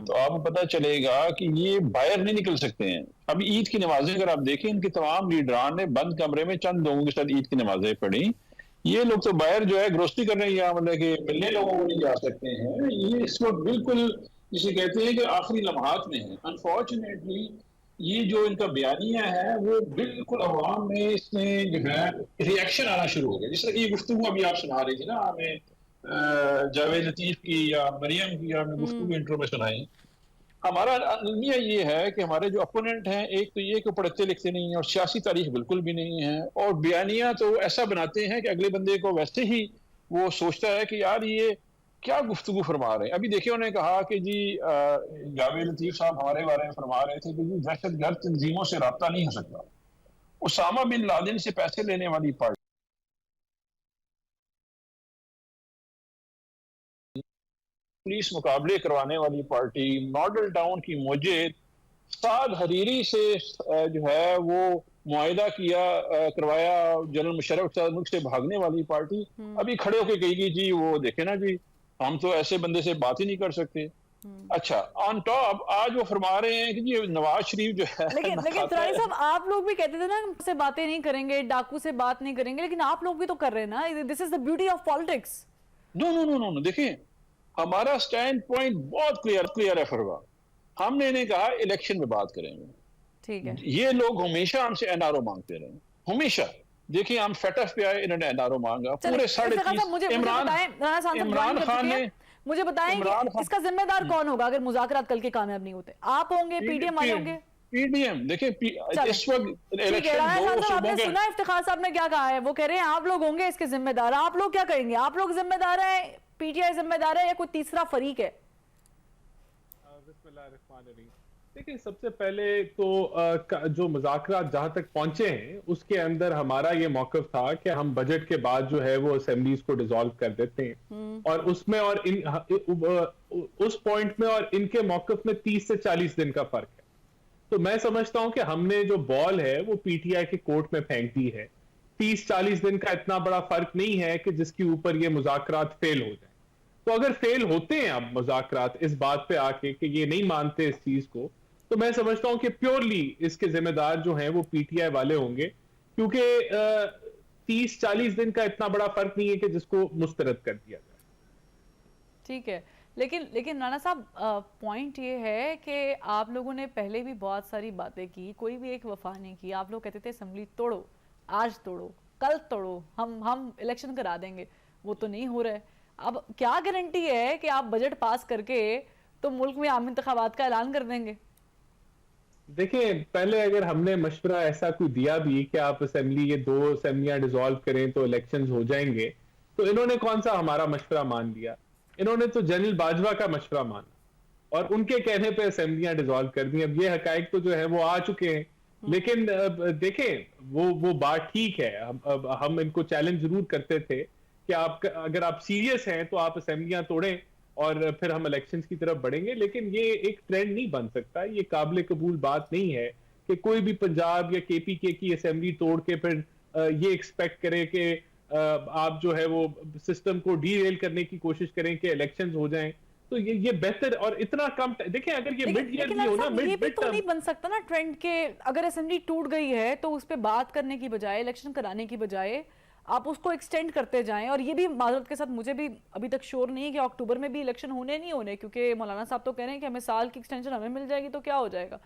तो आपको पता चलेगा कि ये बाहर नहीं निकल सकते हैं। अभी ईद की नमाजें अगर आप देखें, इनके तमाम लीडरान ने बंद कमरे में चंद लोगों के साथ ईद की नमाजें पढ़ी। ये लोग तो बाहर जो है ग्रोसरी कर रहे हैं, या मतलब कि मिलने लोगों को नहीं जा सकते हैं। ये इस वक्त बिल्कुल जिसे कहते हैं कि आखिरी लम्हात में है। अनफॉर्चुनेटली ये जो इनका बयानिया है वो बिल्कुल अवाम में इसने जो है रिएक्शन आना शुरू हो गया। जिस तरह की ये गुफ्तगू अभी आप सुना रही थी ना, हमें जावेद लतीफ की या मरियम की आपने गुफ्तगू इंट्रो में सुनाई। हमारा अलमिया ये है कि हमारे जो अपोनेंट हैं, एक तो ये कि पढ़ते लिखते नहीं है और सियासी तारीख बिल्कुल भी नहीं है, और बयानिया तो ऐसा बनाते हैं कि अगले बंदे को वैसे ही वो सोचता है कि यार ये क्या गुफ्तगू फरमा रहे हैं। अभी देखिए उन्होंने कहा कि जी जावेद लतीफ साहब हमारे बारे में फरमा रहे थे कि जी दहशतगर्द तंजीमों से रब्ता नहीं हो सकता। उसामा बिन लादेन से पैसे लेने वाली पार्टी, पुलिस मुकाबले करवाने वाली पार्टी, मॉडल टाउन की मुजिद, साद हरीरी से जो है वो मुआहिदा किया करवाया जनरल मुशर्रफ साहब मुल्क से भागने वाली पार्टी, अभी खड़े होकर कहेगी जी वो देखे ना जी हम तो ऐसे बंदे से बात ही नहीं कर सकते। अच्छा, ऑन टॉप आज वो फरमा रहे हैं कि जी नवाज शरीफ जो है, लेकिन तुरानी साहब आप लोग भी कहते थे ना से बातें नहीं करेंगे, डाकू से बात नहीं करेंगे, लेकिन आप लोग भी तो कर रहे हैं ना। This is the beauty of politics. No no no no, देखिए हमारा स्टैंड पॉइंट बहुत क्लियर है फरवा। हमने नहीं कहा इलेक्शन में बात करेंगे, ठीक है। ये लोग हमेशा हमसे एनआरओ मांगते रहे, हमेशा। देखिए हम फेटफ पे आए, इन्होंने एनआरओ मांगा पूरे 3.5। इमरान खान ने मुझे बताएं इसका जिम्मेदार कौन होगा अगर मुज़ाकरात कल के कामयाब नहीं होते? आप होंगे, पीडीएम वाले होंगे? पीडीएम देखिए इस वक्त इलेक्शन आपने सुना इफ्तिखार साहब ने क्या कहा है? वो कह रहे हैं आप लोग होंगे इसके जिम्मेदार। आप लोग क्या कहेंगे? आप लोग जिम्मेदार है, पीटीआई जिम्मेदार है, या कोई तीसरा फरीक है? देखिए, सबसे पहले तो जो मुज़ाकरात जहां तक पहुंचे हैं उसके अंदर हमारा ये मौक़िफ़ था कि हम बजट के बाद जो है वो असेंबलीज को डिसॉल्व कर देते हैं, और उसमें और उस पॉइंट में और इनके मौक़िफ़ में 30 से 40 दिन का फर्क है। तो मैं समझता हूं कि हमने जो बॉल है वो पीटीआई के कोर्ट में फेंक दी है। 30-40 दिन का इतना बड़ा फर्क नहीं है कि जिसके ऊपर ये मुज़ाकरात फेल हो जाए। तो अगर फेल होते हैं अब मुज़ाकरात इस बात पे आके कि ये नहीं मानते इस चीज को, तो मैं समझता हूं कि प्योरली इसके जिम्मेदार जो हैं वो पीटीआई वाले होंगे, क्योंकि 30-40 दिन का इतना बड़ा फर्क नहीं है कि जिसको मुस्तरद कर दिया जाए। ठीक है, लेकिन राणा साहब, पॉइंट ये है कि आप लोगों ने पहले भी बहुत सारी बातें की, कोई भी एक वफा नहीं की। आप लोग कहते थे असेंबली तोड़ो, आज तोड़ो, कल तोड़ो, हम इलेक्शन करा देंगे। वो तो नहीं हो रहा है। अब क्या गारंटी है कि आप बजट पास करके तो मुल्क में आम इंतखाबात का ऐलान कर देंगे? देखिए, पहले अगर हमने मशवरा ऐसा कोई दिया भी कि आप असेंबली, ये 2 असेंबलियां डिसॉल्व करें तो इलेक्शंस हो जाएंगे, तो इन्होंने कौन सा हमारा मशवरा मान लिया? इन्होंने तो जनरल बाजवा का मशवरा माना और उनके कहने पे असेंबलियां डिसॉल्व कर दी। अब ये हकायक तो जो है वो आ चुके हैं, लेकिन देखें वो बात ठीक है। अब हम इनको चैलेंज जरूर करते थे कि आप अगर आप सीरियस हैं तो आप असेंबलियां तोड़ें और फिर हम इलेक्शंस की तरफ बढ़ेंगे। लेकिन ये एक ट्रेंड नहीं बन सकता, ये काबिल कबूल बात नहीं है कि कोई भी पंजाब या केपीके की असेंबली तोड़ के फिर ये एक्सपेक्ट करे कि आप जो है वो सिस्टम को डीरेल करने की कोशिश करें कि इलेक्शंस हो जाएं। तो ये बेहतर और इतना कम, देखिए अगर ये मिड ईयर भी हो ना, ये भी तो नहीं बन सकता ना ट्रेंड के, अगर असेंबली टूट गई है तो उस पर बात करने की बजाय, इलेक्शन कराने की बजाय आप उसको एक्सटेंड करते जाएं। और ये भी माजरत के साथ मुझे भी अभी तक श्योर नहीं है कि अक्टूबर में भी इलेक्शन होने नहीं होने, क्योंकि मौलाना साहब तो कह रहे हैं कि हमें साल की एक्सटेंशन हमें मिल जाएगी तो क्या हो जाएगा।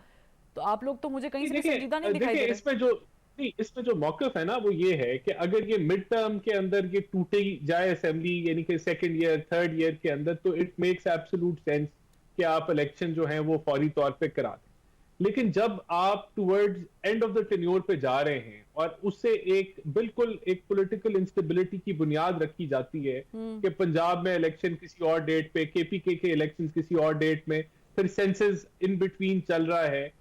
तो आप लोग तो मुझे कहीं से संजीदा नहीं दिखाई दे रहे। इसमें जो मौक़िफ़ है ना वो ये है कि अगर ये मिड टर्म के अंदर ये टूटे जाए असेंबली, यानी कि सेकंड ईयर थर्ड ईयर के अंदर, तो इट मेक्स एब्सोल्यूट सेंस कि आप इलेक्शन जो है वो फौरी तौर पे करा दें। लेकिन जब आप towards end of the tenure पे जा रहे हैं और उससे बिल्कुल एक पॉलिटिकल इंस्टेबिलिटी की बुनियाद रखी जाती है कि पंजाब में इलेक्शन किसी और डेट पे, केपीके के इलेक्शन किसी और डेट में, फिर सेंसस इन बिटवीन चल रहा है,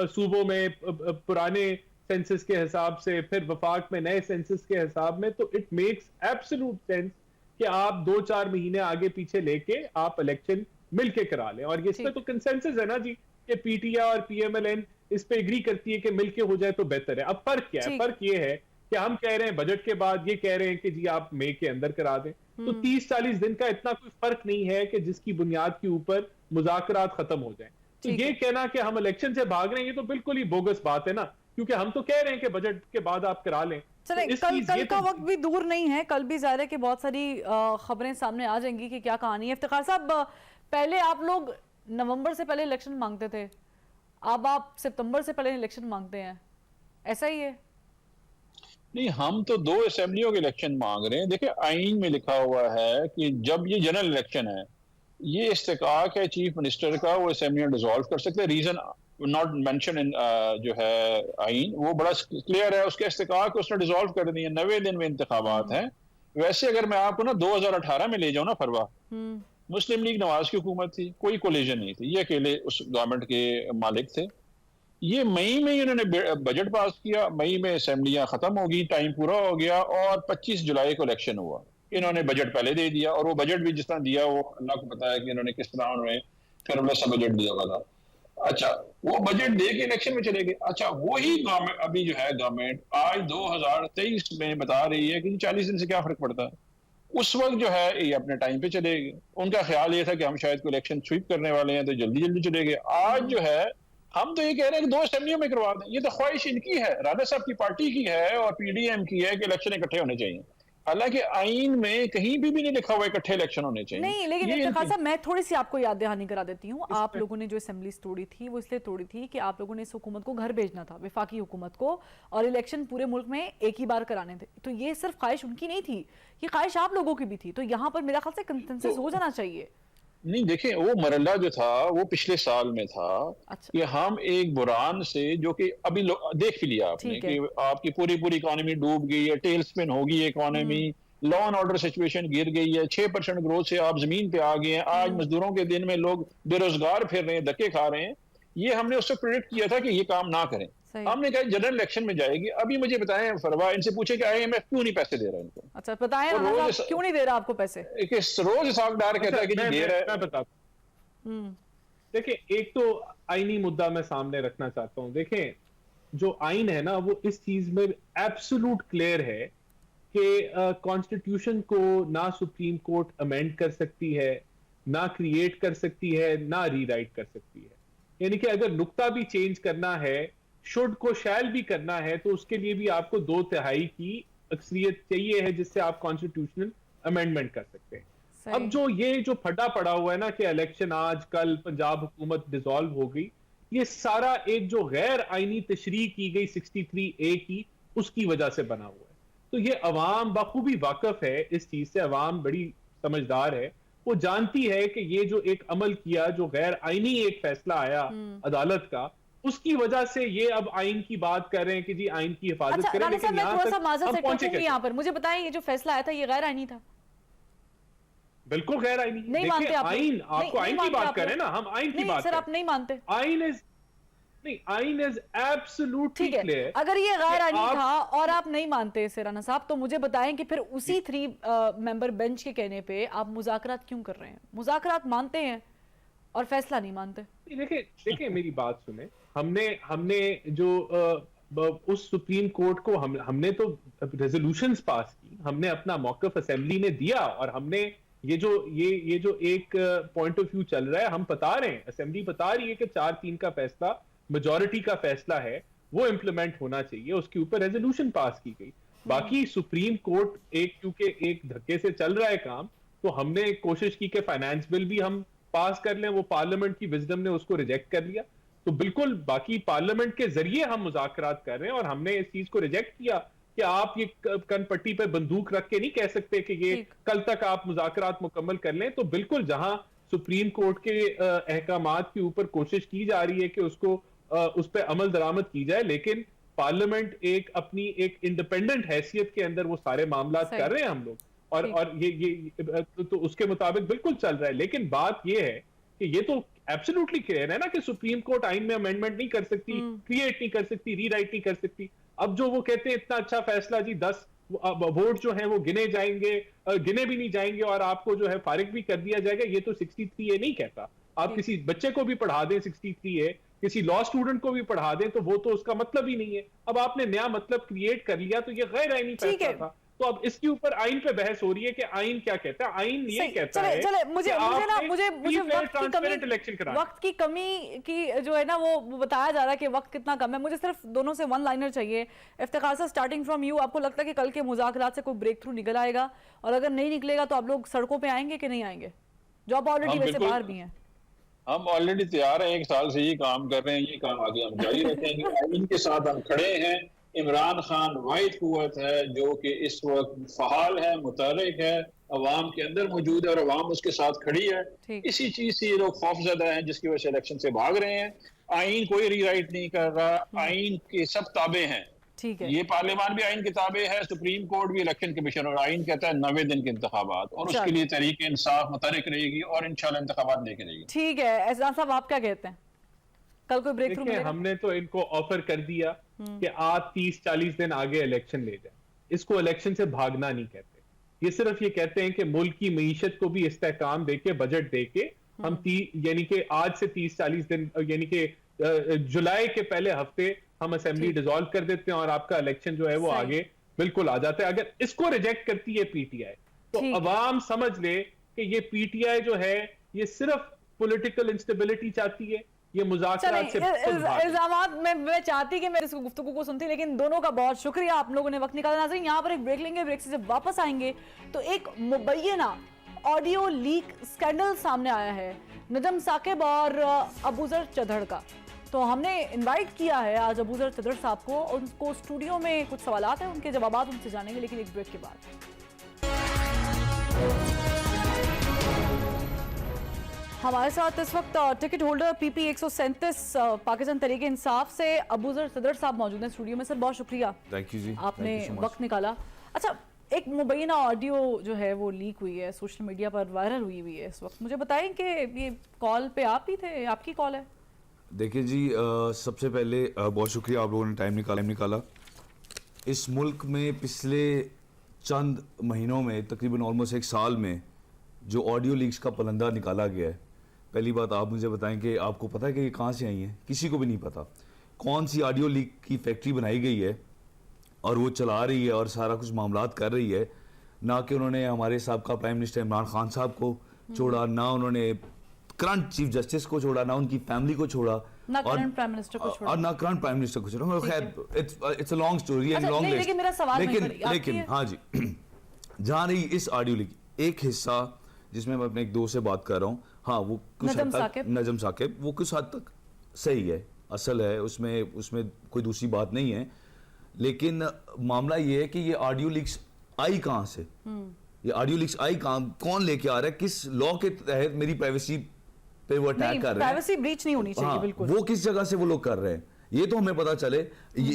सूबों में पुराने सेंसस के हिसाब से, फिर वफाक में नए सेंसस के हिसाब में, तो इट मेक्स एब्सोल्यूट सेंस कि आप 2-4 महीने आगे पीछे लेके आप इलेक्शन मिलके करा लें। और इसमें तो कंसेंसस है ना जी कि पीटीआई और पीएमएलएन इस पे एग्री करती है कि मिलके हो जाए तो बेहतर है। अब फर्क क्या है? फर्क ये है कि हम कह रहे हैं बजट के बाद, ये कह रहे हैं कि जी आप मई के अंदर करा दें। तो 30-40 दिन का इतना कोई फर्क नहीं है कि जिसकी बुनियाद के ऊपर मुज़ाकरात खत्म हो जाए। तो ये कहना कि हम इलेक्शन से भाग रहे हैं, ये तो बिल्कुल ही बोगस बात है ना, क्योंकि हम तो कह रहे हैं कि बजट के बाद आप करा लें। चले, कल का वक्त भी दूर नहीं है, कल भी ज़ाहिर है कि बहुत सारी खबरें सामने आ जाएंगी कि क्या कहानी है। इफ्तिखार साहब, पहले आप लोग नवंबर से पहले इलेक्शन मांगते थे, अब आप सितंबर से पहले इलेक्शन मांगते हैं, ऐसा ही है? नहीं, हम तो 2 असेंबलियों के इलेक्शन मांग रहे हैं। देखिए, आईन में लिखा हुआ है कि जब ये जनरल इलेक्शन है, ये इस्तेकाक है चीफ मिनिस्टर का, वो असेंबलियां डिसॉल्व कर सकते हैं। रीजन नॉट मेंशन इन जो है आईन, वो बड़ा क्लियर है, उसके इस्तेकाक को उसने डिसॉल्व कर दी है। 90 दिन में इंतखाबात हैं। वैसे अगर मैं आपको ना 2018 में ले जाऊं ना फरवा, मुस्लिम लीग नवाज की हुकूमत थी, कोई कोलिजन नहीं थी, ये अकेले उस गवर्नमेंट के मालिक थे। ये मई में इन्होंने बजट पास किया, मई में असेंबलियां खत्म हो गई, टाइम पूरा हो गया और 25 जुलाई को इलेक्शन हुआ। इन्होंने बजट पहले दे दिया, और वो बजट भी जिस तरह दिया वो अल्लाह को पता है कि इन्होंने किस तरह उन्होंने खरबला सा बजट दिया हुआ था। अच्छा, वो बजट दे के इलेक्शन में चले गए। अच्छा, वही गवर्नमेंट अभी जो है गवर्नमेंट आज 2023 में बता रही है कि 40 दिन से क्या फर्क पड़ता है। उस वक्त जो है ये अपने टाइम पे चले गए। उनका ख्याल ये था कि हम शायद को इलेक्शन स्वीप करने वाले हैं, तो जल्दी जल्दी चले गए। आज जो है हम तो ये कह रहे हैं कि 2 असेंबलियों में करवा दें। ये तो ख्वाहिश इनकी है, राणा साहब की पार्टी की है और पीडीएम की है कि इलेक्शन इकट्ठे होने चाहिए। हालांकि आईन में कहीं भी नहीं लिखा हुआ इकट्ठे इलेक्शन होने चाहिए। नहीं, लेकिन इफ्तिखार साहब, मैं थोड़ी सी आपको याद दहानी करा देती हूँ। आप लोगों ने जो असेंबलीज तोड़ी थी वो इसलिए तोड़ी थी कि आप लोगों ने इस हुकूमत को घर भेजना था, वफाकी हुकूमत को, और इलेक्शन पूरे मुल्क में एक ही बार कराने थे। तो ये सिर्फ ख्वाहिश उनकी नहीं थी, ये ख्वाहिश आप लोगों की भी थी। तो यहाँ पर मेरा ख्याल से कंसेंसस हो जाना चाहिए। नहीं, देखें, वो मरला जो था वो पिछले साल में था। अच्छा। कि हम एक बुरान से, जो कि अभी देख भी लिया आपने कि आपकी पूरी इकोनॉमी डूब गई है, टेल स्पिन होगी economy, law and order situation गिर गई है, 6% ग्रोथ से आप जमीन पे आ गए हैं। आज मजदूरों के दिन में लोग बेरोजगार फिर रहे हैं, धक्के खा रहे हैं। ये हमने उससे प्रेडिक्ट किया था कि ये काम ना करें। सही। हमने कहा जनरल इलेक्शन में जाएगी। अभी मुझे बताएं फरवा, इनसे पूछे कि IMF क्यों नहीं पैसे दे रहा इनको। अच्छा बताएं और राणा रोज साहब, क्यों नहीं दे रहा आपको पैसे? रोज सागदार कहता है कि जी दे रहा है। मैं बताता हूं। देखिए, एक तो आईनी मुद्दा मैं सामने रखना चाहता हूं। देखें, जो आइन है ना, वो इस चीज में एब्सोल्यूट क्लियर है कि कॉन्स्टिट्यूशन को ना सुप्रीम कोर्ट अमेंड कर सकती है, ना क्रिएट कर सकती है, ना रीराइट कर सकती है। यानी कि अगर नुक्ता भी चेंज करना है, शुड को शैल भी करना है, तो उसके लिए भी आपको 2/3 की अक्सरियत चाहिए है, जिससे आप कॉन्स्टिट्यूशनल अमेंडमेंट कर सकते हैं। अब जो फटा पड़ा हुआ है ना कि इलेक्शन आज कल, पंजाब हुकूमत डिसॉल्व हो गई, ये सारा एक जो गैर आईनी तशरीह की गई 63A की, उसकी वजह से बना हुआ है। तो ये अवाम बखूबी वाकिफ है इस चीज से, अवाम बड़ी समझदार है, वो जानती है कि ये जो एक अमल किया, जो गैर आईनी एक फैसला आया अदालत का, उसकी वजह से ये अब आइन की बात कर रहे हैं कि जी आइन की हिफाजत अच्छा, करें। राणा साहब, लेकिन मैं थोड़ा सा माजरत से पहुंचे टूकूंगी यहाँ पर। मुझे बताएं, ये जो फैसला आया था ये गैर आईनी था? बिल्कुल गैर आईनी नहीं मानते आप? आइन, आपको आइन की बात कर रहे हैं ना, हम आइन की बात सर, आप नहीं मानते? आइन इज एब्सोल्युटली क्लियर। अगर ये गैर आईनी था और आप नहीं मानते इसे राणा साहब, तो मुझे बताएं कि फिर उसी 3 मेंबर बेंच के कहने पे आप मुज़ाकरात क्यों कर रहे हैं? मुज़ाकरात मानते हैं और फैसला नहीं मानते। देखिए मेरी बात सुने, हमने जो उस सुप्रीम कोर्ट को हमने तो रेजोल्यूशंस पास की, हमने अपना मौक़िफ़ असेंबली में दिया, और हमने ये जो एक पॉइंट ऑफ व्यू चल रहा है, हम बता रहे हैं, असेंबली बता रही है कि 4-3 का फैसला मेजॉरिटी का फैसला है, वो इंप्लीमेंट होना चाहिए, उसके ऊपर रेजोल्यूशन पास की गई। बाकी सुप्रीम कोर्ट क्योंकि एक धक्के से चल रहा है काम, तो हमने कोशिश की कि फाइनेंस बिल भी हम पास कर लें, वो पार्लियामेंट की विजडम ने उसको रिजेक्ट कर लिया। तो बिल्कुल बाकी पार्लियामेंट के जरिए हम मुज़ाकरात कर रहे हैं, और हमने इस चीज को रिजेक्ट किया कि आप ये कनपट्टी पे बंदूक रख के नहीं कह सकते कि ये कल तक आप मुज़ाकरात मुकम्मल कर लें। तो बिल्कुल जहां सुप्रीम कोर्ट के अहकामात के ऊपर कोशिश की जा रही है कि उसको उस पर अमल दरामद की जाए, लेकिन पार्लियामेंट अपनी एक इंडिपेंडेंट हैसियत के अंदर वो सारे मामला कर रहे हैं हम लोग, और ये तो उसके मुताबिक बिल्कुल चल रहा है। लेकिन बात ये है कि ये तो एब्सोल्युटली क्लियर है ना कि सुप्रीम कोर्ट आइन में अमेंडमेंट नहीं कर सकती, क्रिएट नहीं कर सकती, रीराइट नहीं कर सकती। अब जो वो कहते हैं इतना अच्छा फैसला जी, 10 वोट जो हैं वो गिने भी नहीं जाएंगे और आपको जो है फारिग भी कर दिया जाएगा, ये तो 63A नहीं कहता। आप किसी बच्चे को भी पढ़ा दें 63A, किसी लॉ स्टूडेंट को भी पढ़ा दें, तो वो तो उसका मतलब ही नहीं है। अब आपने नया मतलब क्रिएट कर लिया, तो ये गैर आईनी फैसला था। तो अब इसके ऊपर आइन पे बहस हो रही है कि आइन क्या कहता है। आइन ये कहता है चले मुझे मुझे वक्त की कमी की जो है ना, वो बताया जा रहा है कि वक्त कितना कम है। मुझे सिर्फ दोनों से वन लाइनर चाहिए। इफ्तिखार साहब, स्टार्टिंग फ्रॉम यू, आपको लगता है कि कल के मुज़ाकरात से कोई ब्रेक थ्रू निकल आएगा? और अगर नहीं निकलेगा तो आप लोग सड़कों पे आएंगे कि नहीं आएंगे? जो आप ऑलरेडी वैसे बाहर भी हैं। हम ऑलरेडी तैयार हैं, 1 साल से ये काम कर रहे हैं, ये काम आगे हम जारी रखेंगे। आइन के साथ हम खड़े हैं। इमरान खान वाहिद कुव्वत है जो कि इस वक्त फहाल है, मुतहरिक है, अवाम के अंदर मौजूद है और अवाम उसके साथ खड़ी है। इसी चीज से ये लोग खौफजदा हैं जिसकी वजह से इलेक्शन से भाग रहे हैं। आइन कोई रीराइट नहीं कर रहा, आइन के सब ताबे हैं। ठीक है, ये पार्लियामान भी आइन किताबें है, सुप्रीम कोर्ट भी इलेक्शन कमीशन, और आइन कहता है 90 दिन के इंतखाबात, और उसके लिए तहरीक इंसाफ मुतहरिक रहेगी और इंशाल्लाह इंतखाबात लेके रहेगी। ठीक है, एहसान साहब आप क्या कहते हैं, कल कोई ब्रेक थ्रू मिलेगा? हमने तो इनको ऑफर कर दिया कि आप 30-40 दिन आगे इलेक्शन ले जाए। इसको इलेक्शन से भागना नहीं कहते, ये सिर्फ ये कहते हैं कि मुल्क की मईशत को भी इस्तेहकाम देके, बजट देके हम यानी कि आज से 30-40 दिन, यानी कि जुलाई के पहले हफ्ते हम असेंबली डिसॉल्व कर देते हैं और आपका इलेक्शन जो है वो आगे बिल्कुल आ जाता है। अगर इसको रिजेक्ट करती है पीटीआई, तो अवाम समझ ले कि ये पीटीआई जो है ये सिर्फ पॉलिटिकल इंस्टेबिलिटी चाहती है। ये मुज़ाकरात से इल्जामात मैं चाहती कि मैं इस गुफ्तगू को सुनती, लेकिन दोनों का बहुत शुक्रिया, आप लोगों ने वक्त निकाला। नाज़रीन, यहाँ पर एक ब्रेक लेंगे, ब्रेक से जब वापस आएंगे तो एक मुबैना ऑडियो लीक स्कैंडल सामने आया है नजम साकिब और अबूजर चदड़ का। तो हमने इनवाइट किया है आज अबूजर चदड़ साहब को, उनको स्टूडियो में कुछ सवालात हैं, उनके जवाबात उनसे जानेंगे, लेकिन एक ब्रेक के बाद। हमारे साथ इस वक्त ticket holder PP 137 Pakistan Tehreek Insaf से अबूजर चदड़ साहब मौजूद हैं स्टूडियो में। सर बहुत शुक्रिया, थैंक यू जी, आपने वक्त निकाला। अच्छा, एक मुबैना ऑडियो जो है वो लीक हुई है, सोशल मीडिया पर वायरल हुई है इस वक्त। मुझे बताएं कि ये कॉल पे आप ही थे, आपकी कॉल है? देखिए जी, सबसे पहले बहुत शुक्रिया आप लोगों ने टाइम निकाला। इस मुल्क में पिछले चंद महीनों में, तकरीबन ऑलमोस्ट एक साल में, जो ऑडियो लीक्स का पलंदा निकाला गया है, पहली बात आप मुझे बताएं कि आपको पता है कि ये कहाँ से आई हैं? किसी को भी नहीं पता। कौन सी ऑडियो लीक की फैक्ट्री बनाई गई है और वो चला रही है और सारा कुछ मामलात कर रही है। ना कि उन्होंने हमारे साबका प्राइम मिनिस्टर इमरान खान साहब को छोड़ा, ना उन्होंने करंट चीफ जस्टिस को छोड़ा, ना उनकी फैमिली को छोड़ा, ना करंट प्राइम मिनिस्टर को छोड़ा, और ना करंट प्राइम मिनिस्टर को छोड़ा। खैर, it's a long story and long list. लेकिन मेरा सवाल लेकिन हाँ जी, जहाँ रही इस ऑडियो लीक, एक हिस्सा जिसमें मैं अपने एक दोस्त से बात कर रहा हूँ, हाँ, वो कुछ हद तक नजम साकिब, वो कुछ हद तक सही है, असल है, उसमें कोई दूसरी बात नहीं है। लेकिन मामला ये है कि ये ऑडियो लीक्स आई कहाँ से? ये ऑडियो लीक्स आई कहाँ, कौन लेके आ रहा है, किस लॉ के तहत मेरी प्राइवेसी पे वो अटैक कर रहे हैं? प्राइवेसी ब्रीच नहीं होनी चाहिए। बिल्कुल, वो किस जगह से वो लोग कर रहे हैं ये तो हमें पता चले।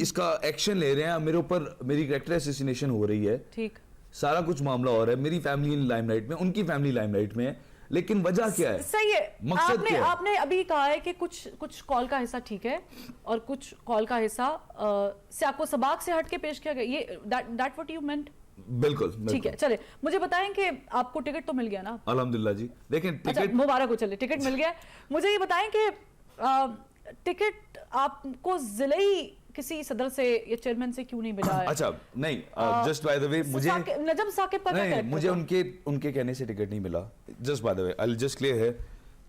इसका एक्शन ले रहे हैं, मेरे ऊपर मेरी कैरेक्टर असैसिनेशन हो रही है, ठीक, सारा कुछ मामला हो रहा है, मेरी फैमिली लाइमलाइट में, उनकी फैमिली लाइमलाइट में है, लेकिन वजह क्या है? सही है। मकसद क्या है? आपने अभी कहा है कि कुछ कॉल का हिस्सा ठीक है और कुछ कॉल का हिस्सा से आपको सबक से हट के पेश किया गया, ये दैट व्हाट यू मेंट? बिल्कुल ठीक है। चले, मुझे बताएं कि आपको टिकट तो मिल गया ना? अल्हम्दुलिल्लाह जी। लेकिन टिकट मुबारक हो, चले, टिकट मिल गया। मुझे ये बताएं कि टिकट आपको जिले किसी सदर से या चेयरमैन से क्यों नहीं मिला है? अच्छा, नहीं, जस्ट बाय द वे, मुझे नजम साकिब का क्या नहीं, मुझे उनके कहने से टिकट नहीं मिला। Just by the way, I will just clear है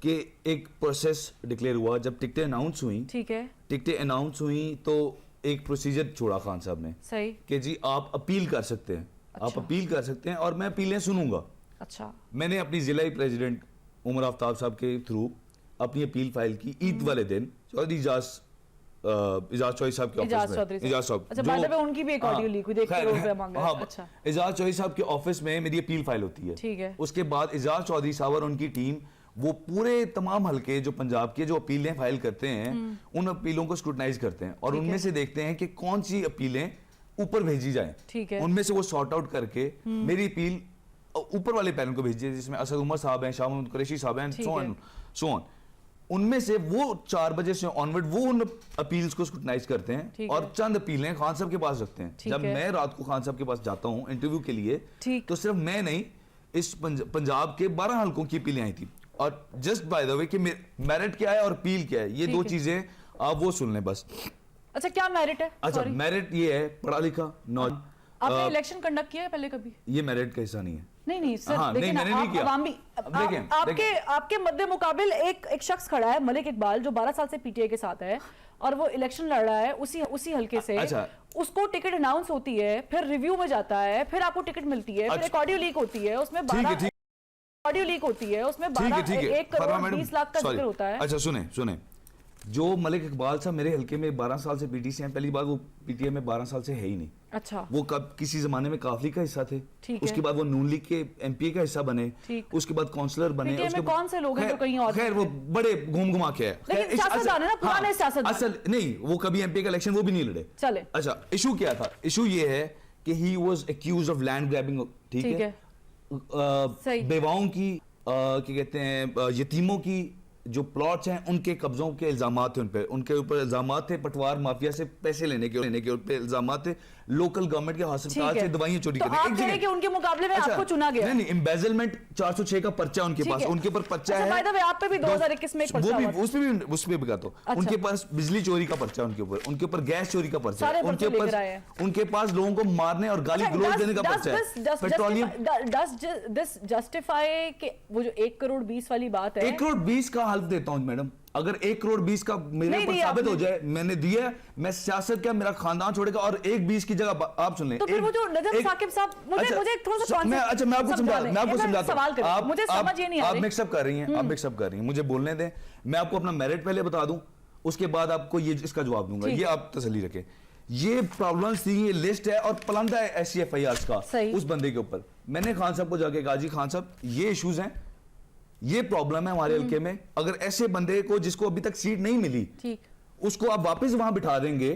कि एक प्रोसेस डिक्लेयर हुआ, जब टिकटें अनाउंस हुई, ठीक है, टिकटें अनाउंस हुई तो एक प्रोसीजर छोड़ा खान साहब ने, सही, कि जी आप अपील कर सकते हैं। अच्छा। आप अपील कर सकते हैं और मैं अपीलें सुनूंगा। अच्छा, मैंने अपनी जिला प्रेसिडेंट उमर आफ्ताब साहब के थ्रू अपनी अपील फाइल की ईद वाले दिन, चौधरी इजाज चौधरी साहब के ऑफिस में। इजाज साहब, अच्छा, बाय द वे उनकी भी एक ऑडियो लीक हुई, 1 करोड़ रुपए मांगा है। अच्छा, इजाज चौधरी साहब के ऑफिस में मेरी अपील फाइल होती है, ठीक है। उसके बाद इजाज चौधरी साहब और उनकी टीम वो पूरे तमाम हलके जो पंजाब के जो अपीलें फाइल करते हैं, उन अपीलों को स्क्रूटनाइज करते हैं और उनमें से देखते हैं कि कौन सी अपीलें ऊपर भेजी जाएं। ठीक है, उनमें से वो सॉर्ट आउट करके मेरी अपील ऊपर वाले पैनल को भेजी, जिसमें असद उमर साहब हैं, शाह मोहम्मद कुरैशी साहब हैं, सो ऑन। उनमें से वो 4 बजे से ऑनवर्ड वो उन अपील्स को स्क्रूटनाइज करते हैं और चंद अपीलें खान साहब के पास रखते हैं। जब मैं रात को खान साहब के पास जाता हूं इंटरव्यू के लिए, तो सिर्फ मैं नहीं, इस पंजाब के 12 हलकों की अपीलें आई थी। और जस्ट बाय द वे कि मेरिट क्या है और अपील क्या है, ये दो चीजें आप वो सुन लें बस। अच्छा, क्या मेरिट है? अच्छा, मेरिट ये है पढ़ा लिखा, नॉलेज। आपने इलेक्शन कंडक्ट किया है पहले कभी? ये मेरिट का हिस्सा नहीं है। नहीं सर, हाँ, लेकिन मैंने नहीं किया। आपके मद्दे मुकाबिल एक शख्स खड़ा है, मलिक इकबाल, जो 12 साल से पीटीआई के साथ है और वो इलेक्शन लड़ रहा है उसी हलके से। अच्छा, उसको टिकट अनाउंस होती है, फिर रिव्यू में जाता है, फिर आपको टिकट मिलती है, फिर एक ऑडियो लीक होती है, उसमें 12 ऑडियो लीक होती है, उसमें 1 करोड़ 20 लाख का जिक्र होता है। अच्छा, सुने, जो मलिक इकबाल साहब मेरे हलके में 12 साल से पीटी से हैं, पहली बात वो पीटीआई में 12 साल से है ही नहीं। अच्छा, वो कब किसी जमाने में काफली का हिस्सा थे, उसके बाद वो नून लीग के एमपी का हिस्सा बने, उसके बाद काउंसलर बने। उसके कौन से लोग हैं जो कहीं और? खैर, वो बड़े घूम घुमा के है, लेकिन सियासतदान है ना, पुराने सियासतदान। असल नहीं, वो कभी एमपी का इलेक्शन वो भी नहीं लड़े। चले, अच्छा, इशू क्या था? इशू ये है कि he was accused of land grabbing, ठीक है, बेवाओं की, क्या कहते हैं, यतीमों की जो प्लॉट्स हैं उनके कब्जों के इल्जामात थे, उनके ऊपर इल्जामात थे, पटवार माफिया से पैसे लेने के इल्जामात थे, लोकल गवर्नमेंट के अस्पताल से दवाइयां चोरी करने के। आप कह रहे हैं कि उनके मुकाबले में आपको चुना गया? नहीं, एम्बेजलमेंट 406 का पर्चा उनके पास, उनके ऊपर पर्चा है। बाय द वे, आप पे भी 2021 में एक पर्चा हुआ, उसपे भी कहता हूं, उनके पास बिजली चोरी का पर्चा, उनके ऊपर गैस चोरी का पर्चा, उनके पास लोगों को मारने और गाली गलौज देने का पर्चा है। पेट्रोलियम, डज दिस जस्टिफाई कि वो जो 1 करोड़ 20 वाली बात है? 1 करोड़ 20 का हल्फ देता हूं मैडम, अगर 1 करोड़ 20 का मेरे ऊपर साबित हो जाए, मैंने दिया, मैं सियासत क्या, मेरा खानदान छोड़ेगा, और 1-20 की जगह आप सुन लें। तो फिर वो जो नजम साकिब साहब, मुझे थोड़ा सा मैं आपको समझाता हूं, मुझे समझ ये नहीं आ रही। आप मिक्सअप कर रही हैं, मुझे बोलने दें, मैं आपको अपना मेरिट पहले बता दूं, उसके बाद आपको ये इसका जवाब दूंगा, ये आप तसल्ली रखें। ये प्रॉब्लम्स थी, ये लिस्ट है और पलंदा है SCFIRs का उस बंदे के ऊपर। मैंने खान साहब को जाके कहा, जी खान साहब, ये इश्यूज हैं, ये प्रॉब्लम है हमारे हल्के में, अगर ऐसे बंदे को जिसको अभी तक सीट नहीं मिली, उसको आप वापस वहां बिठा देंगे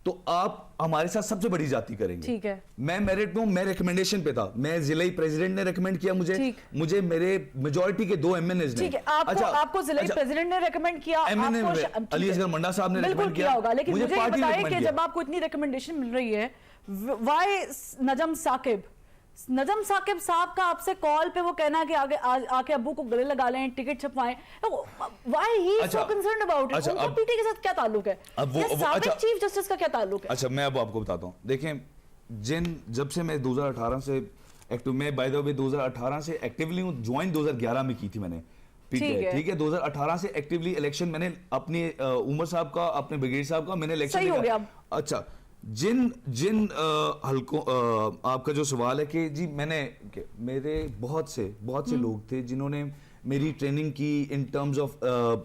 तो आप हमारे साथ सबसे बड़ी जाति करेंगे। ठीक है। मैं मेरिट में हूं, मैं रिकमेंडेशन पे था, मैं जिला प्रेसिडेंट ने रिकमेंड किया मुझे मेरे मेजॉरिटी के 2 एमएनएस ने। ठीक है, आपको जिला प्रेसिडेंट ने रिकमेंड किया, आपको अली असगर मंडा साहब ने रिकमेंड किया होगा, लेकिन मुझे ये बताइए कि जब आपको इतनी रिकमेंडेशन मिल रही है, व्हाई नजम साकिब साहब का आपसे कॉल पे वो कहना कि आके अब्बू को गले लगा लें, टिकट छपवाएं, why he is so concerned about it? उनका पीटी के साथ क्या ताल्लुक है? साबिक चीफ जस्टिस का क्या ताल्लुक है? अच्छा, मैं अब आपको बताता हूं। देखें, जब से मैं 2018 से एक्टिव, मैं बाय द वे 2018 से एक्टिवली हूं, ज्वाइन 2011 में की थी मैंने पीटीआई। ठीक है, 2018 से एक्टिवली इलेक्शन मैंने अपने उमर साहब का, अपने ब्रिगेड साहब का मैंने इलेक्शन। सही हो गया। अच्छा, जिन हलकों, आपका जो सवाल है कि जी मेरे बहुत से लोग थे जिन्होंने मेरी ट्रेनिंग की in terms of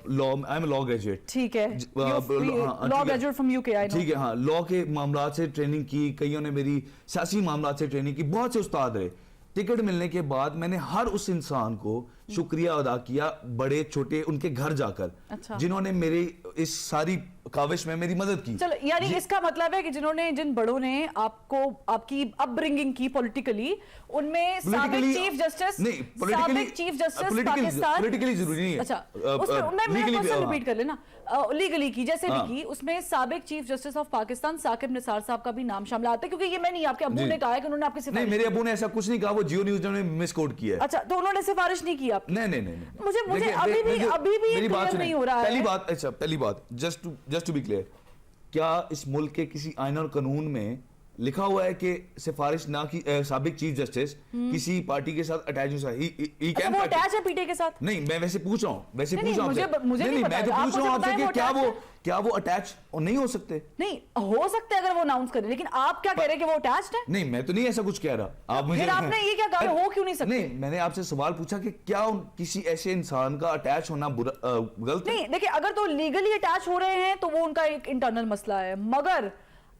law. I am law graduate. ठीक है, law graduate from UK. I know. ठीक है, हाँ, लॉ के मामला से ट्रेनिंग की, कईयों ने मेरी सियासी मामला से ट्रेनिंग की, बहुत से उस्ताद रहे। टिकट मिलने के बाद मैंने हर उस इंसान को शुक्रिया अदा किया, बड़े छोटे, उनके घर जाकर। अच्छा। जिन्होंने मेरी इस सारी काविश में मेरी मदद की। चलो, यानी इसका मतलब है कि जिन बड़ों ने आपकी अपब्रिंगिंग की पॉलिटिकली, उनमें साबिक चीफ जस्टिस पाकिस्तान, पॉलिटिकली जरूरी नहीं है। अच्छा, मैं क्वेश्चन रिपीट कर लेना, लीगली की जैसे भी की, उसमें साबिक chief justice of Pakistan Saqib Nisar साहब का भी नाम शामिल आता है, क्योंकि ये मैं नहीं, आपके अब्बू ने कहा है कि उन्होंने आपकी सिफारिश नहीं, मेरे अब्बू ने ऐसा कुछ नहीं कहा, वो जियो न्यूज ने मिसकोट किया है। अच्छा, तो उन्होंने सिफारिश नहीं की आपकी? नहीं। मुझे अभी भी मेरी बात नहीं हो रहा है। पहली बात जस्ट टू बी क्लियर, क्या इस मुल्क के किसी आईन और कानून में लिखा हुआ है कि सिफारिश ना की साबिक चीफ जस्टिस किसी पार्टी के साथ अटैच हो सकता है? वो अटैच है पीटे के साथ? नहीं, मैं वैसे पूछ रहा हूँ, मैं तो पूछ रहा हूँ आपसे कि क्या वो अटैच नहीं हो सकते? नहीं हो सकते अगर वो अनाउंस करें, लेकिन आप क्या कह रहे हैं कि वो अटैच्ड है? नहीं, मैं तो नहीं ऐसा कुछ कह रहा। आप मुझे, फिर आपने ये क्या कहा, हो क्यों नहीं सकते? नहीं, मैंने आपसे सवाल पूछा कि क्या किसी ऐसे इंसान का अटैच होना गलत है? नहीं, देखिए, अगर तो लीगली अटैच हो रहे हैं तो वो उनका एक इंटरनल मसला है, मगर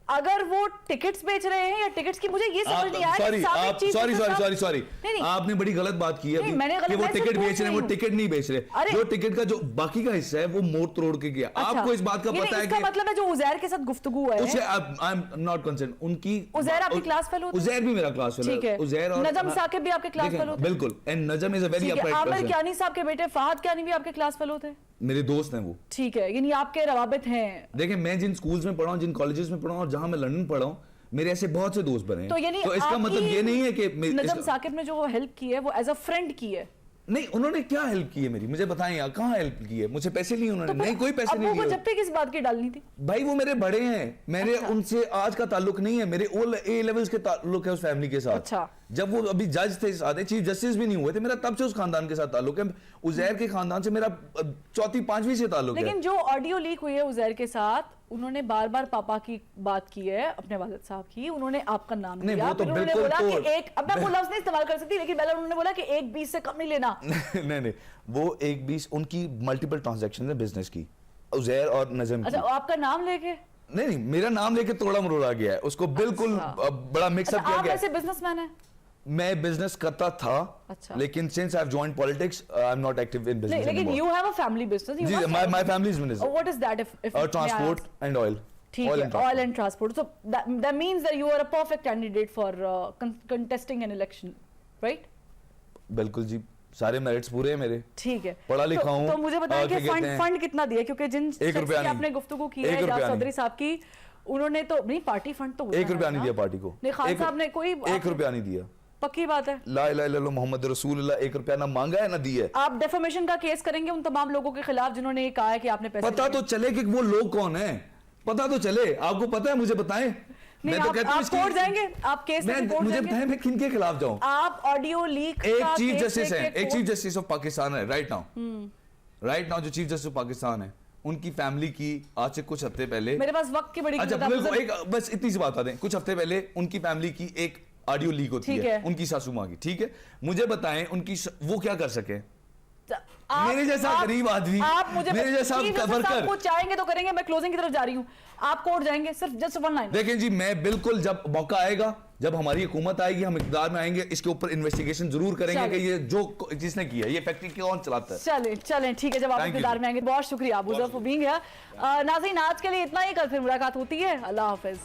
अगर वो टिकट्स बेच रहे हैं या टिकट्स की, मुझे ये समझ नहीं आया। सॉरी, आपने बड़ी गलत बात की है कि वो टिकट बेच रहे हैं। वो टिकट नहीं बेच रहे, जो टिकट का जो बाकी का हिस्सा है वो मोड़ तोड़ के गया। आपको इस बात का पता है? इसका मतलब है जो उजैर के साथ गुफ्तगू है, आई एम नॉट कंसर्न। उनकी उजैर आपकी क्लास फेलो? उजैर भी मेरा क्लास फेलो है। उजैर और नजम साकिब भी आपके क्लास फेलो थे? बिल्कुल, and Najam is a very upright person. Aamir Kiyani साहब के बेटे फहद कियानी भी आपके क्लास फेलो थे? मेरे दोस्त हैं वो। ठीक है, यानी आपके रवाबित हैं। देखिए, मैं जिन स्कूल्स में पढ़ा हूँ, जिन कॉलेजेस में पढ़ा हूँ और जहां मैं लंदन पढ़ा हूँ, मेरे ऐसे बहुत से दोस्त बने हैं। तो इसका मतलब ये नहीं है कि नजम साकिब ने जो हेल्प की है वो एज अ फ्रेंड की है? नहीं, उन्होंने क्या हेल्प की है मेरी? मुझे बताएं यार, कहाँ हेल्प की है? मुझे पैसे नहीं, उन्होंने नहीं, कोई पैसे नहीं दिए। जब पे किस बात की डालनी थी? भाई वो मेरे बड़े हैं, मेरे उनसे आज का ताल्लुक नहीं है, मेरे ए लेवल्स के ताल्लुक है उस फैमिली के साथ। अच्छा। जब वो अभी जज थे, साथ चीफ जस्टिस भी नहीं हुए थे, मेरा तब से उस खानदान के साथ ताल्लुक है। उजैर के खानदान से मेरा 4वीं 5वीं से ताल्लुक है। लेकिन जो ऑडियो लीक हुई है उजैर के साथ, उन्होंने बार बार पापा की बात की है, अपने वालिद साहब की, उन्होंने आपका नाम लिया, वो तो उन्होंने बोला कि एक, अब मैं वो लफ्ज नहीं इस्तेमाल कर सकती, लेकिन पहले उन्होंने बोला कि 1-20 से कम नहीं लेना। नहीं, वो 1-20 उनकी मल्टीपल ट्रांजैक्शन है बिजनेस की, उजैर और नजम की। अच्छा, आपका नाम लेके? नहीं, मेरा नाम लेके तोड़ा मरोड़ा गया है, उसको बिल्कुल बड़ा मिक्सअप किया गया। आप ऐसे बिजनेसमैन हैं? मैं बिजनेस करता था। अच्छा। लेकिन since I have joined politics, I am not active in business anymore. लेकिन you have a family business? जी, my family is business. What is that? If transport and oil. ठीक है, oil and transport. So that means that you are a perfect candidate for contesting an election, right? बिल्कुल जी, सारे merits पूरे हैं मेरे। ठीक है, पढ़ा लिखा हूं। तो मुझे बताएं कि फंड कितना दिया? क्योंकि जिन आपने गुफ्तगू की है इजाज चौधरी साहब की, उन्होंने तो नहीं, पार्टी फंड तो 1 रुपया नहीं दिया पार्टी को। नहीं, खान साहब ने कोई 1 रुपया नहीं दिया। पक्की बात है? ला इलाहा इल्लल्लाह मोहम्मद रसूलुल्लाह, 1 रुपया ना मांगा है ना दिया है। आप डेफेमेशन का केस करेंगे उन तमाम लोगों के खिलाफ जिन्होंने ये कहा है कि आपने पैसे? पता तो चले कि वो लोग कौन है, पता तो चले। आपको पता है? मुझे बताएं। मैं तो कहता हूं आप कोर्ट जाएंगे, आप केस में कोर्ट मुझे जाएंगे? बताएं मैं किनके खिलाफ जाऊं? आप ऑडियो लीक एक चीफ जस्टिस है, एक चीफ जस्टिस ऑफ पाकिस्तान है राइट नाउ जो चीफ जस्टिस ऑफ पाकिस्तान है, उनकी फैमिली की आज से कुछ हफ्ते पहले, मेरे पास वक्त की बड़ी बस इतनी सी बात आ दें, कुछ हफ्ते पहले उनकी फैमिली की एक ऑडियो लीक होती है उनकी सासू माँ की। ठीक है, मुझे बताएं उनकी वो क्या कर सके? मेरे जैसा गरीब आदमी, आप मुझे मेरे जैसा वर्कर, कुछ चाहेंगे तो करेंगे। मैं क्लोजिंग की तरफ जा रही हूं, आप कोर्ट जाएंगे? सिर्फ जस्ट 1 लाइन। देखें जी, मैं बिल्कुल जब मौका आएगा जब हमारी हुकूमत आएगी, हम इक़्तिदार में आएंगे, इसके ऊपर इन्वेस्टिगेशन जरूर करेंगे चलिए। कि ये जो जिसने किया ये फैक्ट्री कौन चलाता है। चलें चलें, ठीक है, जब आप Thank you, इक़्तिदार जी। में आएंगे। बहुत शुक्रिया Abu Zafar for being here. नाज़रीन, आज के लिए इतना ही, कल फिर मुलाकात होती है। अल्लाह हाफ़िज़।